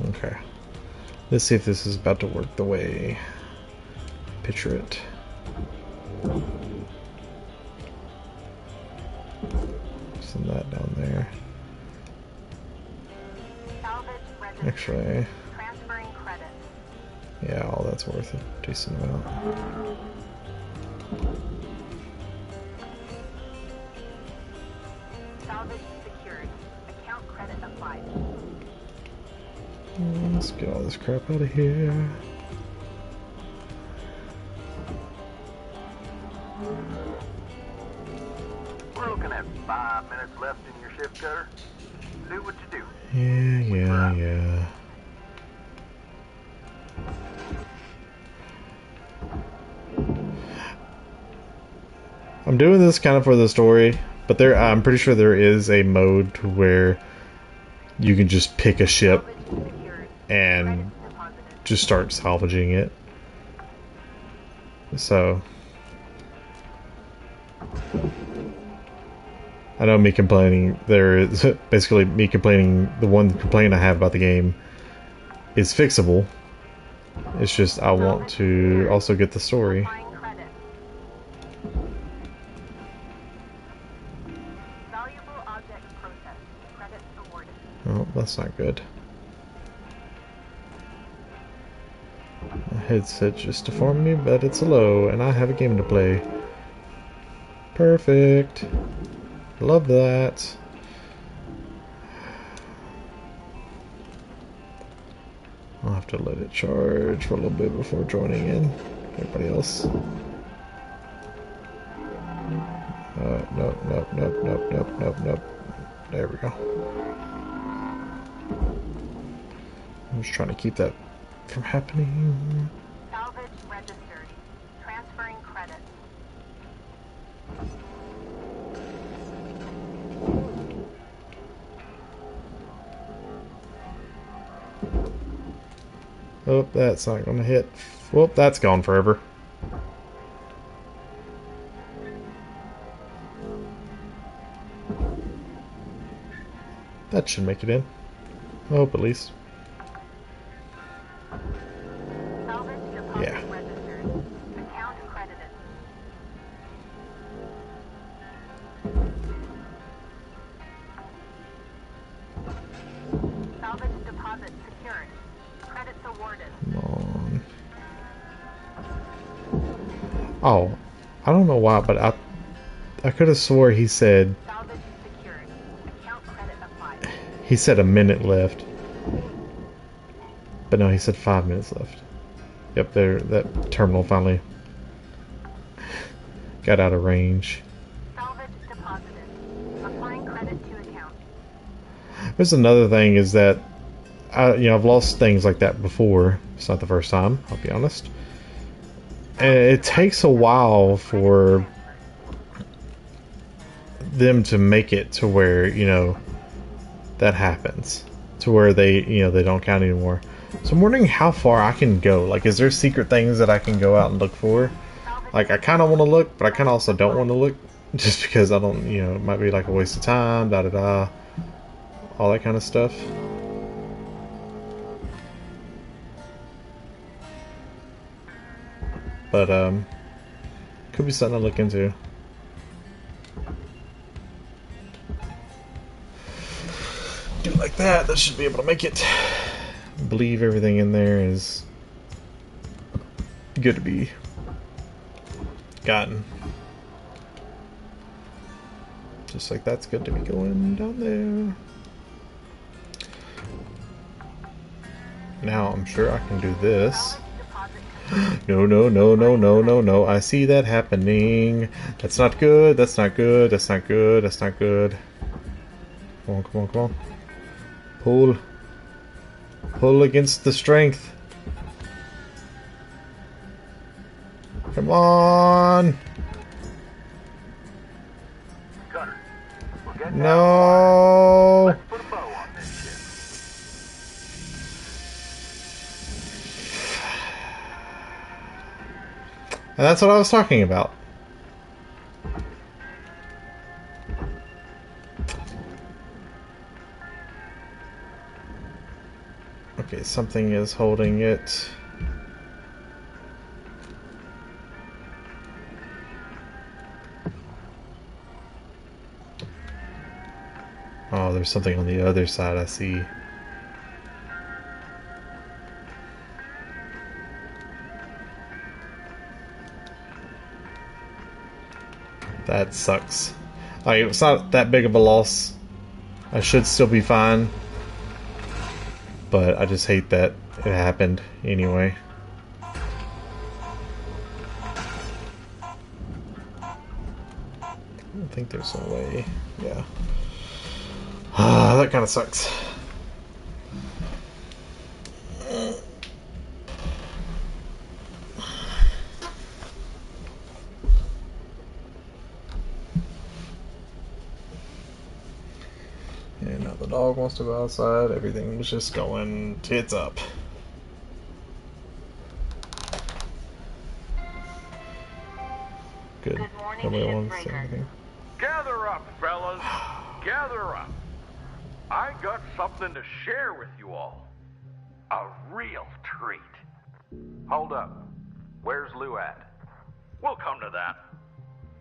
S1: Okay. Let's see if this is about to work the way I picture it. Send that down there. Actually, yeah, all that's worth a decent amount.
S6: Salvage secured. Account credit applied.
S1: Let's get all this crap out of here.
S2: We're looking at 5 minutes left in your shift cutter. Do what you do.
S1: Yeah. I'm doing this kind of for the story, but I'm pretty sure there is a mode to where you can just pick a ship and just start salvaging it. So I know me complaining, there is basically me complaining, the one complaint I have about the game is fixable. It's just I want to also get the story. Oh, that's not good. My headset just deformed me, but it's low, and I have a game to play. Perfect. Love that. I'll have to let it charge for a little bit before joining in. Everybody else. Nope. There we go. I'm just trying to keep that from happening.
S6: Salvage registered. Transferring credit.
S1: Oh, that's not gonna hit. Whoop, that's gone forever. That should make it in. I hope at least. Yeah.
S6: Account credited. Salvage deposit secured. Credits awarded.
S1: Come on. Oh, I don't know why, but I could have swore he said.
S6: Salvage secured. Account credit applied.
S1: He said a minute left. But no, he said 5 minutes left. Yep, there. That terminal finally got out of range.
S6: Salvage deposited. Applying credit to account.
S1: There's another thing is that I've lost things like that before. It's not the first time, I'll be honest. And it takes a while for them to make it to where, that happens. To where they don't count anymore. So I'm wondering how far I can go. Like, is there secret things that I can go out and look for? Like, I kind of want to look, but I kind of also don't want to look. Just because I don't, it might be like a waste of time, da-da-da. All that kind of stuff. but could be something to look into. Do it like that. That should be able to make it. I believe everything in there is good to be gotten. Just like that's good to be going down there. Now I'm sure I can do this. No, no, no, no, no, no, no. I see that happening. That's not good. That's not good. That's not good. That's not good. Come on, come on, come on. Pull. Pull against the strength. Come on.
S2: Gunner, we're getting
S1: No.
S2: Let's put a bow on this shit.
S1: And that's what I was talking about. Okay, something is holding it. Oh, there's something on the other side, I see. That sucks. Like, it's not that big of a loss. I should still be fine. But I just hate that it happened anyway. I don't think there's a way. Yeah. That kind of sucks. And now the dog wants to go outside. Everything was just going tits up. Good.
S4: Good morning,
S1: Nobody wants to say
S4: Shipbreaker.
S1: anything.
S2: Gather up, fellas. Gather up. I got something to share with you all. A real treat. Hold up. Where's Lou at? We'll come to that.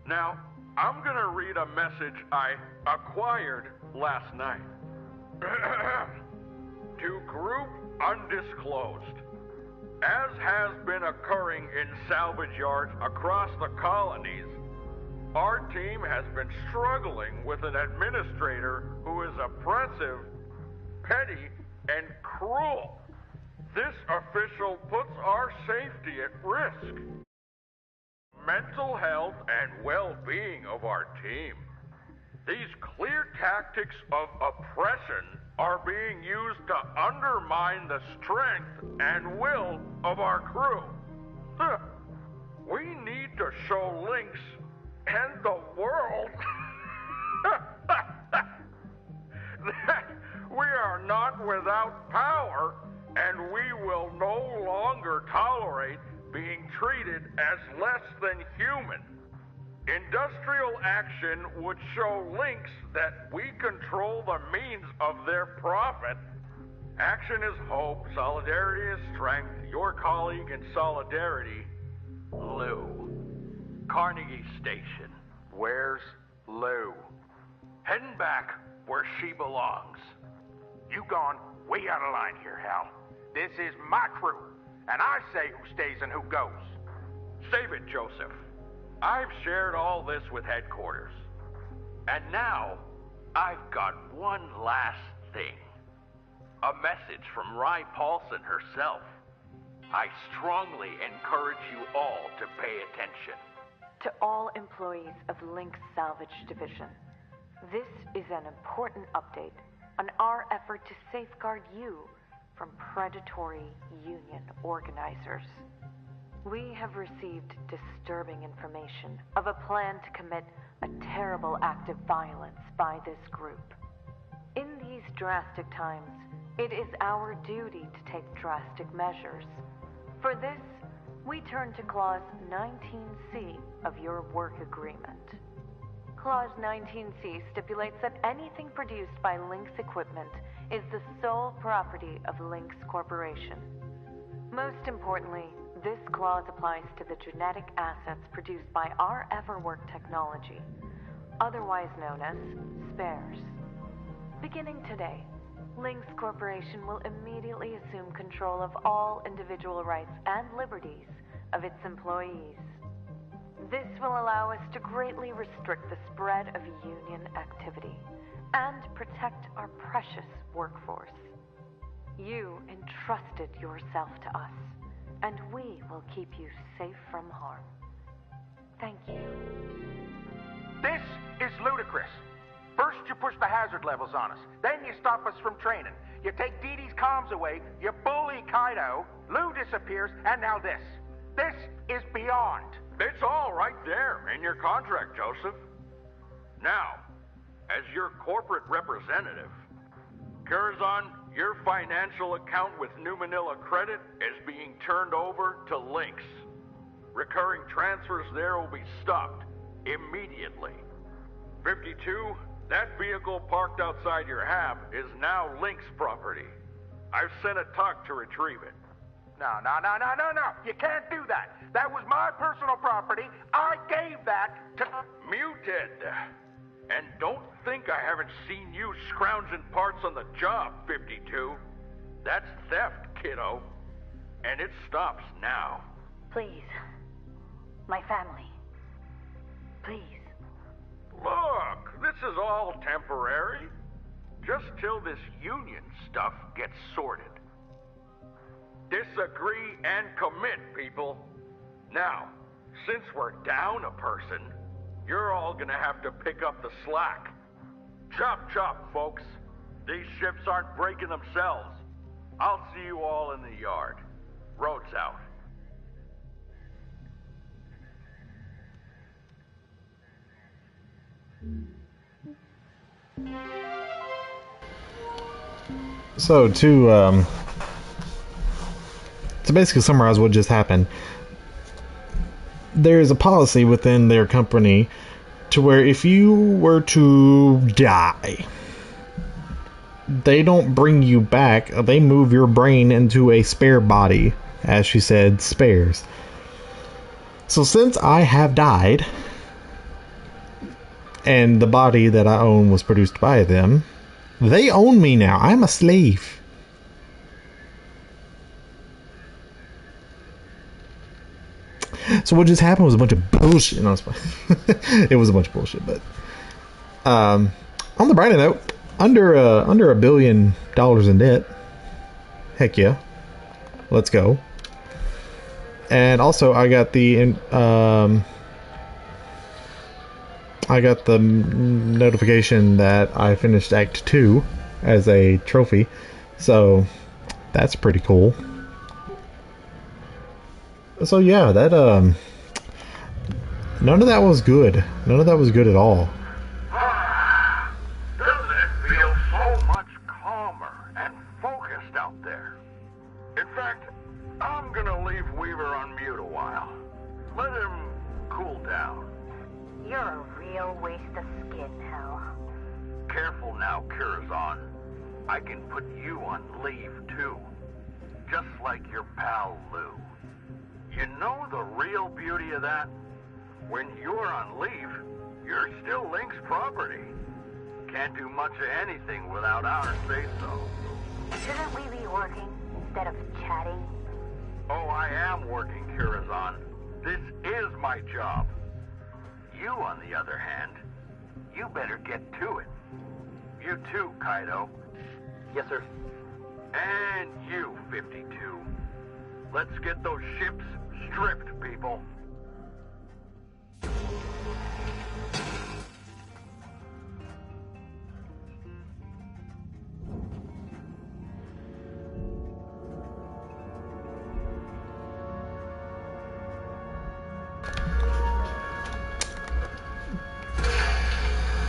S2: Now, I'm gonna read a message I acquired last night. To Group Undisclosed. As has been occurring in salvage yards across the colonies, our team has been struggling with an administrator who is oppressive, petty, and cruel. This official puts our safety at risk. Mental health and well-being of our team. These clear tactics of oppression are being used to undermine the strength and will of our crew. We need to show Lynx and the world that we are not without power, and we will no longer tolerate being treated as less than human. Industrial action would show Lynx that we control the means of their profit. Action is hope, solidarity is strength. Your colleague in solidarity, Lou. Carnegie Station. Where's Lou? Heading back where she belongs.
S7: You gone way out of line here, Hal. This is my crew, and I say who stays and who goes.
S2: Save it, Joseph. I've shared all this with headquarters. And now, I've got one last thing. A message from Rye Paulson herself. I strongly encourage you all to pay attention.
S3: To all employees of Lynx Salvage Division, this is an important update on our effort to safeguard you from predatory union organizers. We have received disturbing information of a plan to commit a terrible act of violence by this group. In these drastic times, it is our duty to take drastic measures. For this, we turn to Clause 19C of your work agreement. Clause 19C stipulates that anything produced by Lynx equipment is the sole property of Lynx Corporation. Most importantly,
S8: This clause applies to the genetic assets produced by our Everwork technology, otherwise known as spares. Beginning today, Lynx Corporation will immediately assume control of all individual rights and liberties of its employees. This will allow us to greatly restrict the spread of union activity and protect our precious workforce. You entrusted yourself to us, and we will keep you safe from harm. Thank you.
S7: This is ludicrous. First you push the hazard levels on us, then you stop us from training. You take Dee Dee's comms away, you bully Kaido, Lou disappears, and now this. This is beyond.
S2: It's all right there in your contract, Joseph. Now, as your corporate representative, Curzon, your financial account with New Manila Credit is being turned over to Lynx. Recurring transfers there will be stopped immediately. 52, that vehicle parked outside your hab is now Lynx property. I've sent a tug to retrieve it.
S7: No. You can't do that. That was my personal property. I gave that to...
S2: Muted. And don't think I haven't seen you scrounging parts on the job, 52. That's theft, kiddo. And it stops now.
S6: Please. My family. Please.
S2: Look, this is all temporary. Just till this union stuff gets sorted. Disagree and commit, people. Now, since we're down a person, you're all gonna have to pick up the slack. Chop chop, folks. These ships aren't breaking themselves. I'll see you all in the yard. Road's out.
S1: So to basically summarize what just happened, there is a policy within their company to where if you were to die, they don't bring you back, they move your brain into a spare body, as she said, spares. So since I have died, and the body that I own was produced by them, they own me now. I'm a slave. So what just happened was a bunch of bullshit. No, it was a bunch of bullshit, but on the brighter note, under $1 billion in debt. Heck yeah, let's go. And also, I got the notification that I finished Act 2 as a trophy, so that's pretty cool. So yeah, that none of that was good. None of that was good at all.
S2: Doesn't it feel so much calmer and focused out there? In fact, I'm gonna leave Weaver on mute a while. Let him cool down.
S6: You're a real waste of skin, Hal.
S2: Careful now, Curzon. I can put you on leave too. Just like your pal Lou. You know the real beauty of that? When you're on leave, you're still Lynx property. Can't do much of anything without our say-so.
S6: Shouldn't we be working instead of chatting?
S2: Oh, I am working, Curzon. This is my job. You, on the other hand, you better get to it. You too, Kaido.
S5: Yes, sir.
S2: And you, 52. Let's get those ships stripped, people.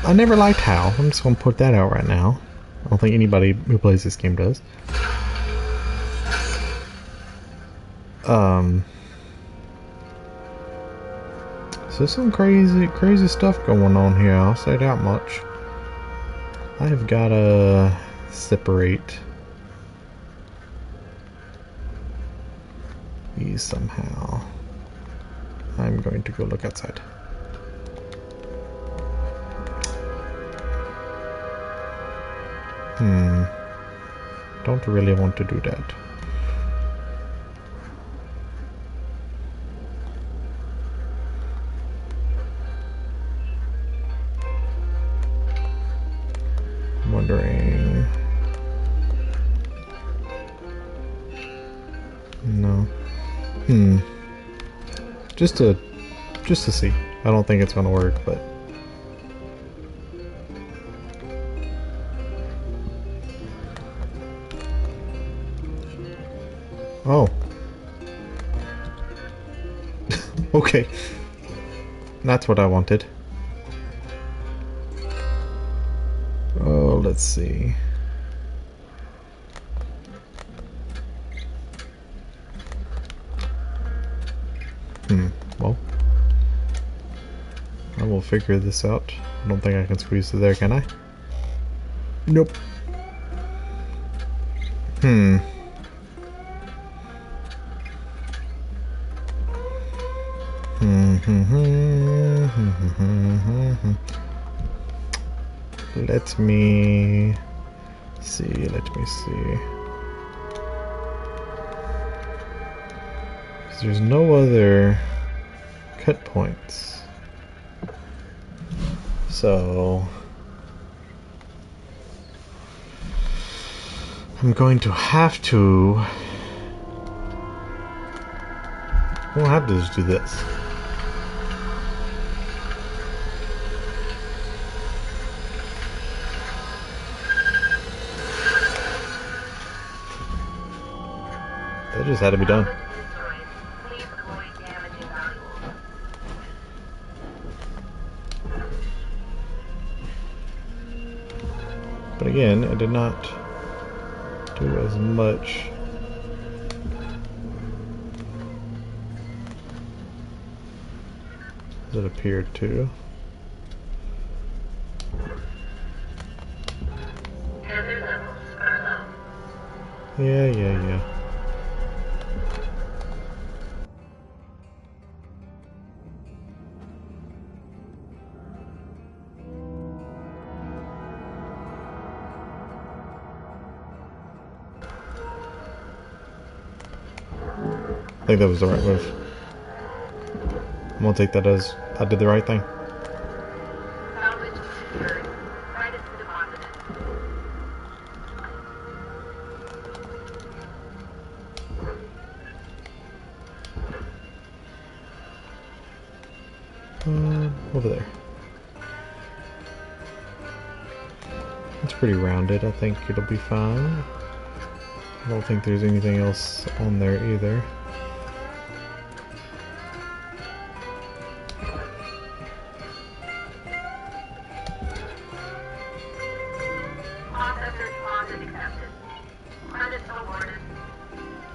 S1: I never liked Hal. I'm just gonna put that out right now. I don't think anybody who plays this game does. So there's some crazy stuff going on here, I'll say that much. I've gotta separate these somehow. I'm going to go look outside. Don't really want to do that. I'm wondering... No. Just to see. I don't think it's gonna work, but... Oh. Okay. That's what I wanted. Oh, let's see. Well. I will figure this out. I don't think I can squeeze through there, can I? Nope. Let me see. There's no other cut points. So I'm going to have to... We'll have to just do this. That just had to be done. But again, I did not do as much as it appeared to. Yeah. I think that was the right move. I'm gonna take that as I did the right thing. Over there. It's pretty rounded. I think it'll be fine. I don't think there's anything else on there either.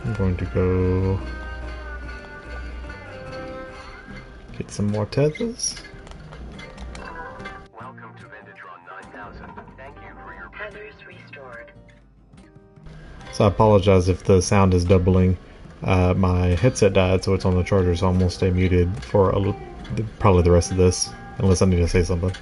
S1: I'm going to go get some more tethers.
S5: Welcome to Vintatron 9000. Thank you for your tethers restored.
S1: So I apologize if the sound is doubling. My headset died, so it's on the charger, so I'm gonna stay muted for probably the rest of this, unless I need to say something.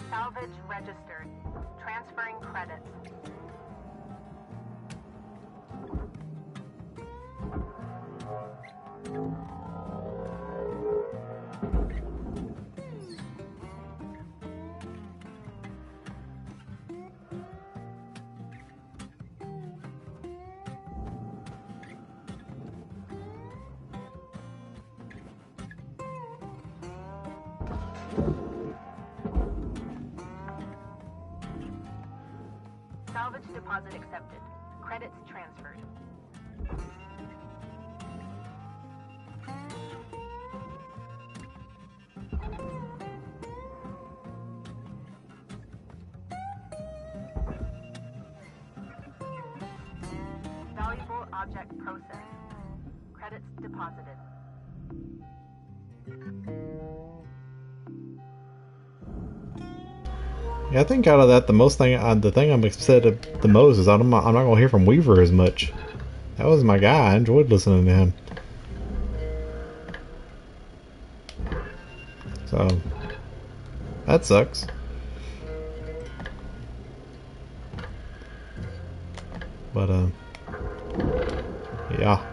S3: Salvage registered. Transferring credits. Salvage deposit accepted. Credits transferred. Valuable object processed. Credits deposited.
S1: Yeah, I think out of that, the thing I'm upset at the most is I'm not gonna hear from Weaver as much. That was my guy. I enjoyed listening to him. So that sucks. But yeah.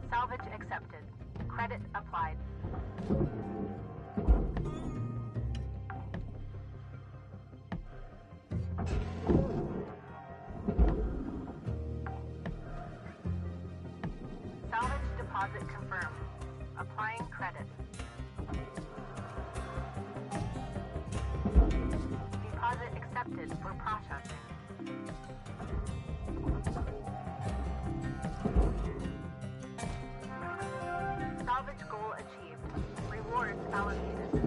S6: Salvage accepted. Credit applied. Salvage deposit confirmed. Applying credit. Deposit accepted for processing. Salvage goal achieved. Rewards allocated.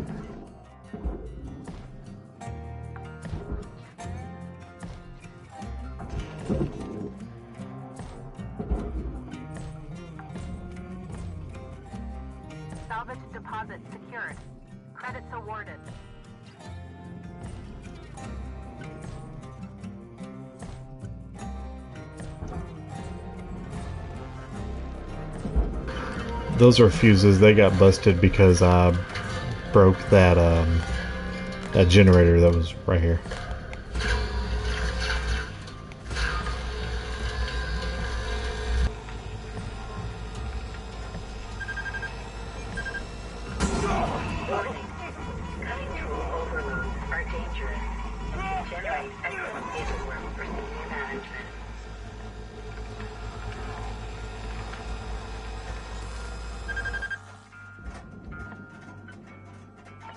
S6: Salvage deposit secured. Credits awarded.
S1: Those are fuses. They got busted because I broke that that generator that was right here.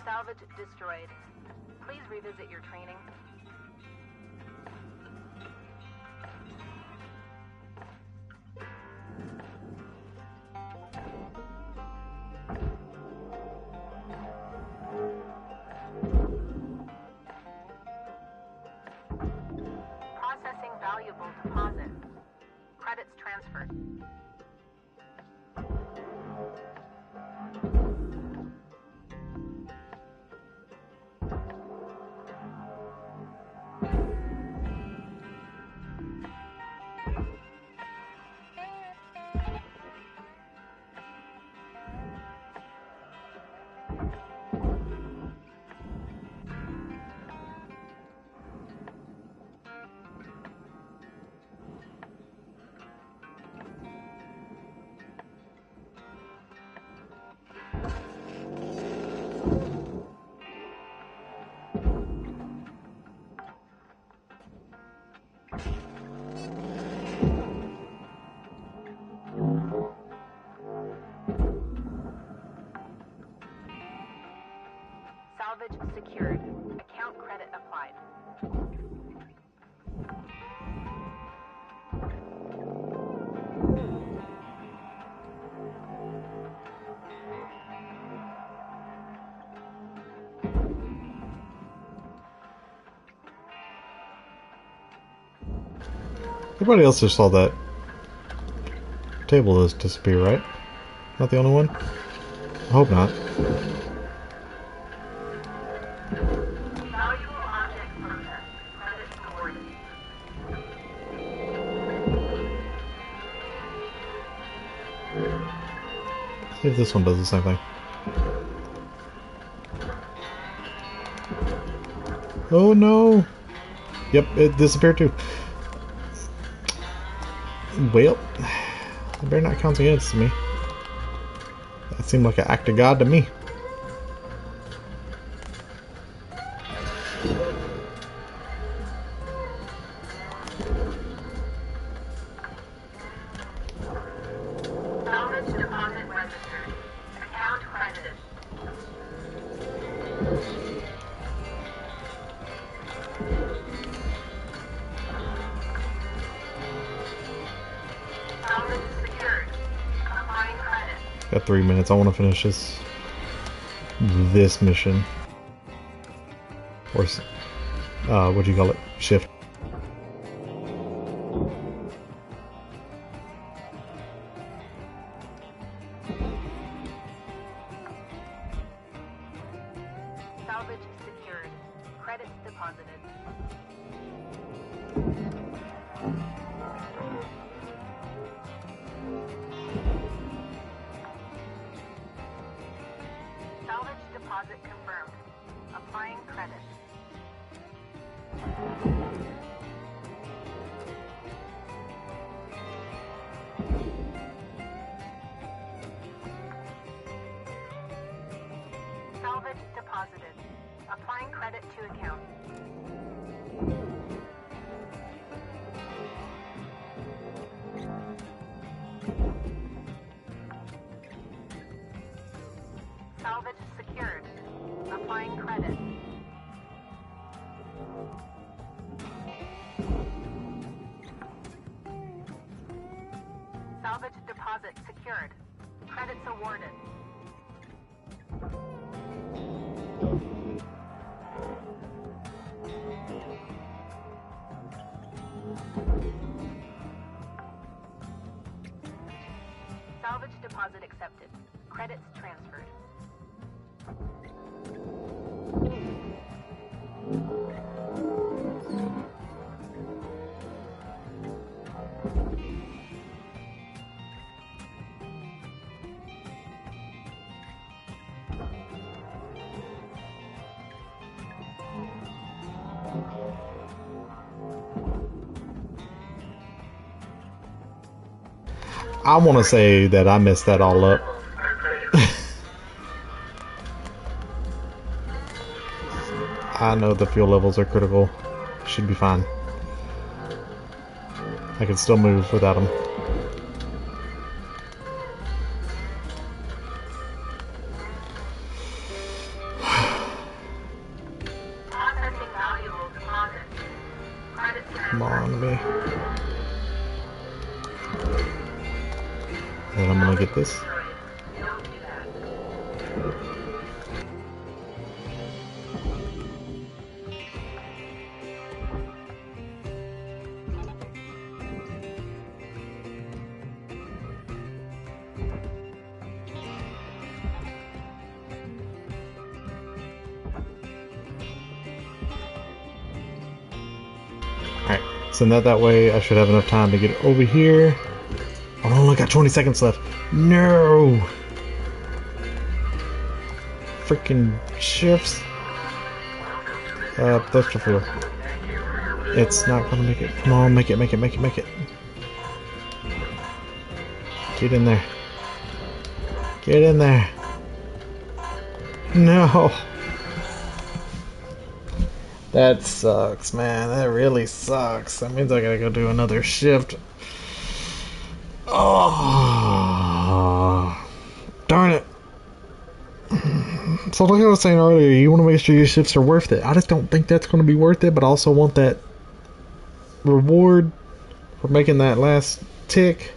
S6: Salvage destroyed. Please revisit your training. Processing valuable deposit. Credits transferred. Salvage secured. Account credit applied.
S1: Everybody else just saw that table just disappear, right? Not the only one? I hope not.
S6: Valuable object processed. Credit awarded.
S1: See if this one does the same thing. Oh no! Yep, it disappeared too. Well, it better not count against me. That seemed like an act of God to me.
S6: Salvage deposit registered. Account credited. Salvage secured. Applying credit.
S1: Got 3 minutes. I want to finish this this mission. Or, what do you call it? Shift.
S3: Salvage secured. Credits deposited. Salvage deposit confirmed. Applying credit. Salvage deposited. Applying credit to account. Salvage secured. Applying credit. Salvage deposit secured. Credits awarded. Salvage deposit accepted. Credits transferred.
S1: I want to say that I messed that all up. I know the fuel levels are critical. Should be fine. I can still move without them. Come on, me. And I'm gonna get this. Alright, send that way. I should have enough time to get over here. Oh, I only got 20 seconds left. No! Freaking shifts. That's the fuel. It's not gonna make it. Come on, make it. Get in there. Get in there. No! That sucks, man. That really sucks. That means I gotta go do another shift. Oh, darn it. So like I was saying earlier, you want to make sure your shifts are worth it. I just don't think that's going to be worth it, but I also want that reward for making that last tick.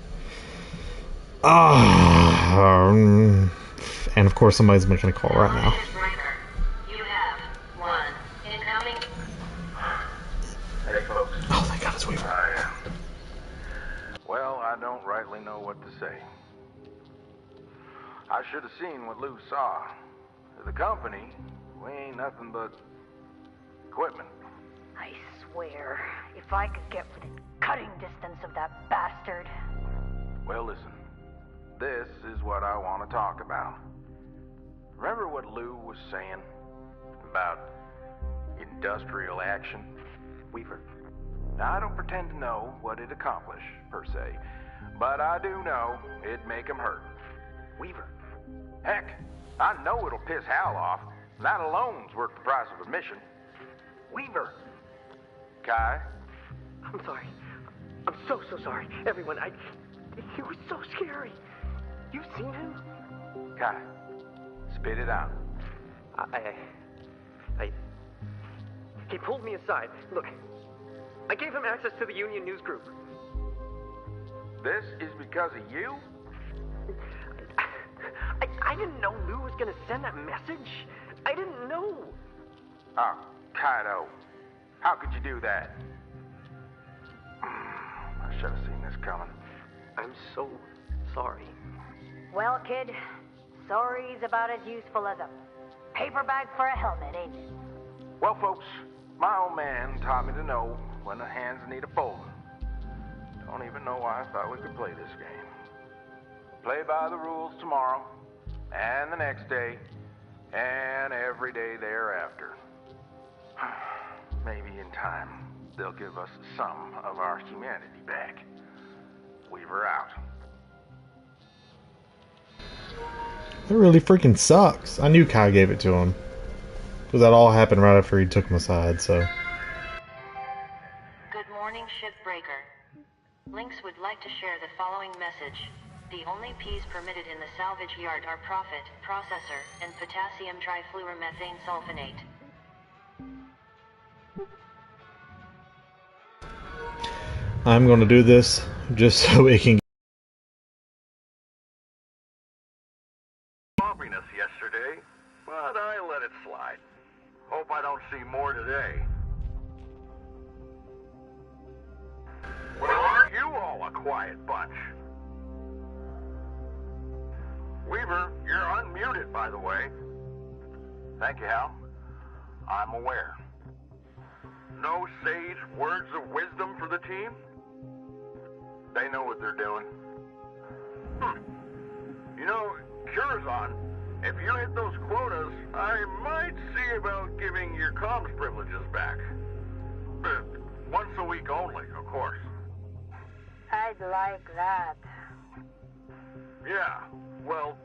S1: And of course somebody's making a call right now.
S4: You have one incoming.
S7: Hey, folks.
S1: Oh, thank God it's Weaver.
S7: Well, I don't rightly know what to say. I should have seen what Lou saw. The company, we ain't nothing but equipment.
S6: I swear, if I could get within cutting distance of that bastard.
S7: Well, listen. This is what I want to talk about. Remember what Lou was saying about industrial action? Weaver. Now, I don't pretend to know what it accomplished, per se, but I do know it'd make him hurt. Weaver. Heck, I know it'll piss Hal off. That alone's worth the price of admission. Weaver. Kai?
S5: I'm sorry. I'm so sorry. Everyone, he was so scary. You've seen him?
S7: Kai, spit it out.
S5: He pulled me aside. Look, I gave him access to the Union News Group.
S7: This is because of you?
S5: I didn't know Lou was gonna send that message. I didn't know.
S7: Oh, Kaido. How could you do that? I should have seen this coming.
S5: I'm so sorry.
S6: Well, kid, sorry's about as useful as a paper bag for a helmet, ain't it?
S7: Well, folks, my old man taught me to know when the hands need a folding. Don't even know why I thought we could play this game. Play by the rules tomorrow, and the next day, and every day thereafter. Maybe in time, they'll give us some of our humanity back. Weaver out.
S1: That really freaking sucks. I knew Kai gave it to him. Because that all happened right after he took him aside, so.
S4: Good morning, Shipbreaker. Lynx would like to share the following message. The only P's permitted in the salvage yard are profit, processor, and potassium trifluoromethane sulfonate.
S1: I'm gonna do this just so it can
S2: Sloppiness yesterday, but I let it slide. Hope I don't see more today. Well, aren't you all a quiet bunch? Weaver, you're unmuted, by the way. Thank you, Hal. I'm aware. No sage words of wisdom for the team? They know what they're doing. You know, Curazon, if you hit those quotas, I might see about giving your comms privileges back. But once a week only, of course.
S6: I'd like that.
S2: Yeah, well,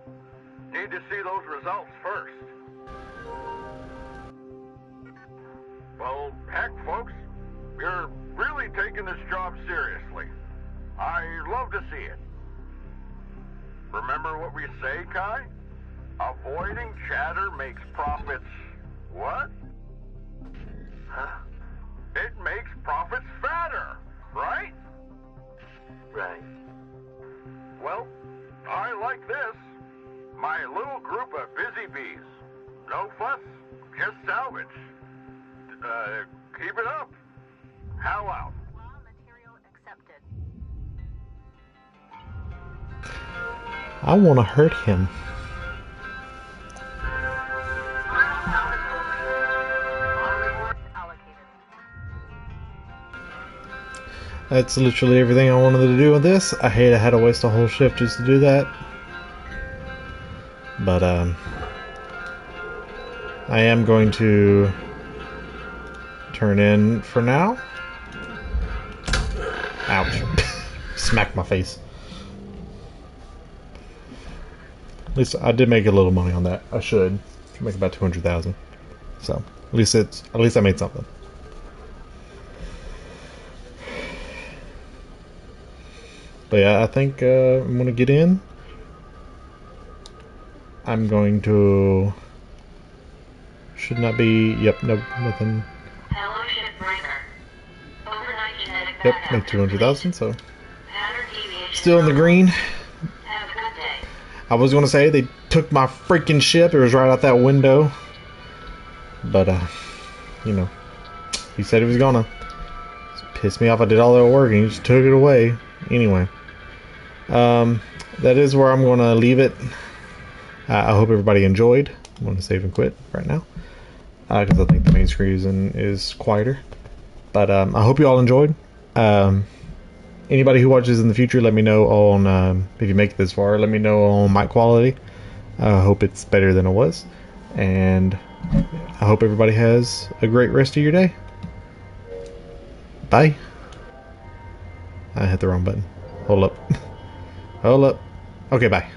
S2: need to see those results first. Well, heck, folks, you're really taking this job seriously. I love to see it. Remember what we say, Kai? Avoiding chatter makes profits... what? Huh? It makes profits fatter, right?
S5: Right.
S2: Well, I like this. My little group of busy bees. No fuss, just salvage. Keep it up. Hal out.
S6: Raw material accepted.
S1: I wanna hurt him. That's literally everything I wanted to do with this. I hate I had to waste a whole shift just to do that. But I am going to turn in for now. Ouch. Smacked my face. At least I did make a little money on that. I should make about 200,000. So at least I made something. But yeah, I think I'm gonna get in. I'm going to. Should not be. Yep, nope, nothing.
S4: Hello, Shipbreaker. Overnight genetic
S1: Yep,
S4: backup
S1: make 200,000. So
S4: Pattern deviation
S1: still in the green.
S4: Have a good day.
S1: I was gonna say they took my freaking ship. It was right out that window. But you know, he said he was gonna. It pissed me off. I did all that work and he just took it away. Anyway, that is where I'm gonna leave it. I hope everybody enjoyed. I'm gonna save and quit right now because I think the main screen is quieter. But I hope you all enjoyed. Anybody who watches in the future, let me know on if you make it this far. Let me know on mic quality. I hope it's better than it was, and I hope everybody has a great rest of your day. Bye. I hit the wrong button. Hold up. Hold up. Okay, bye.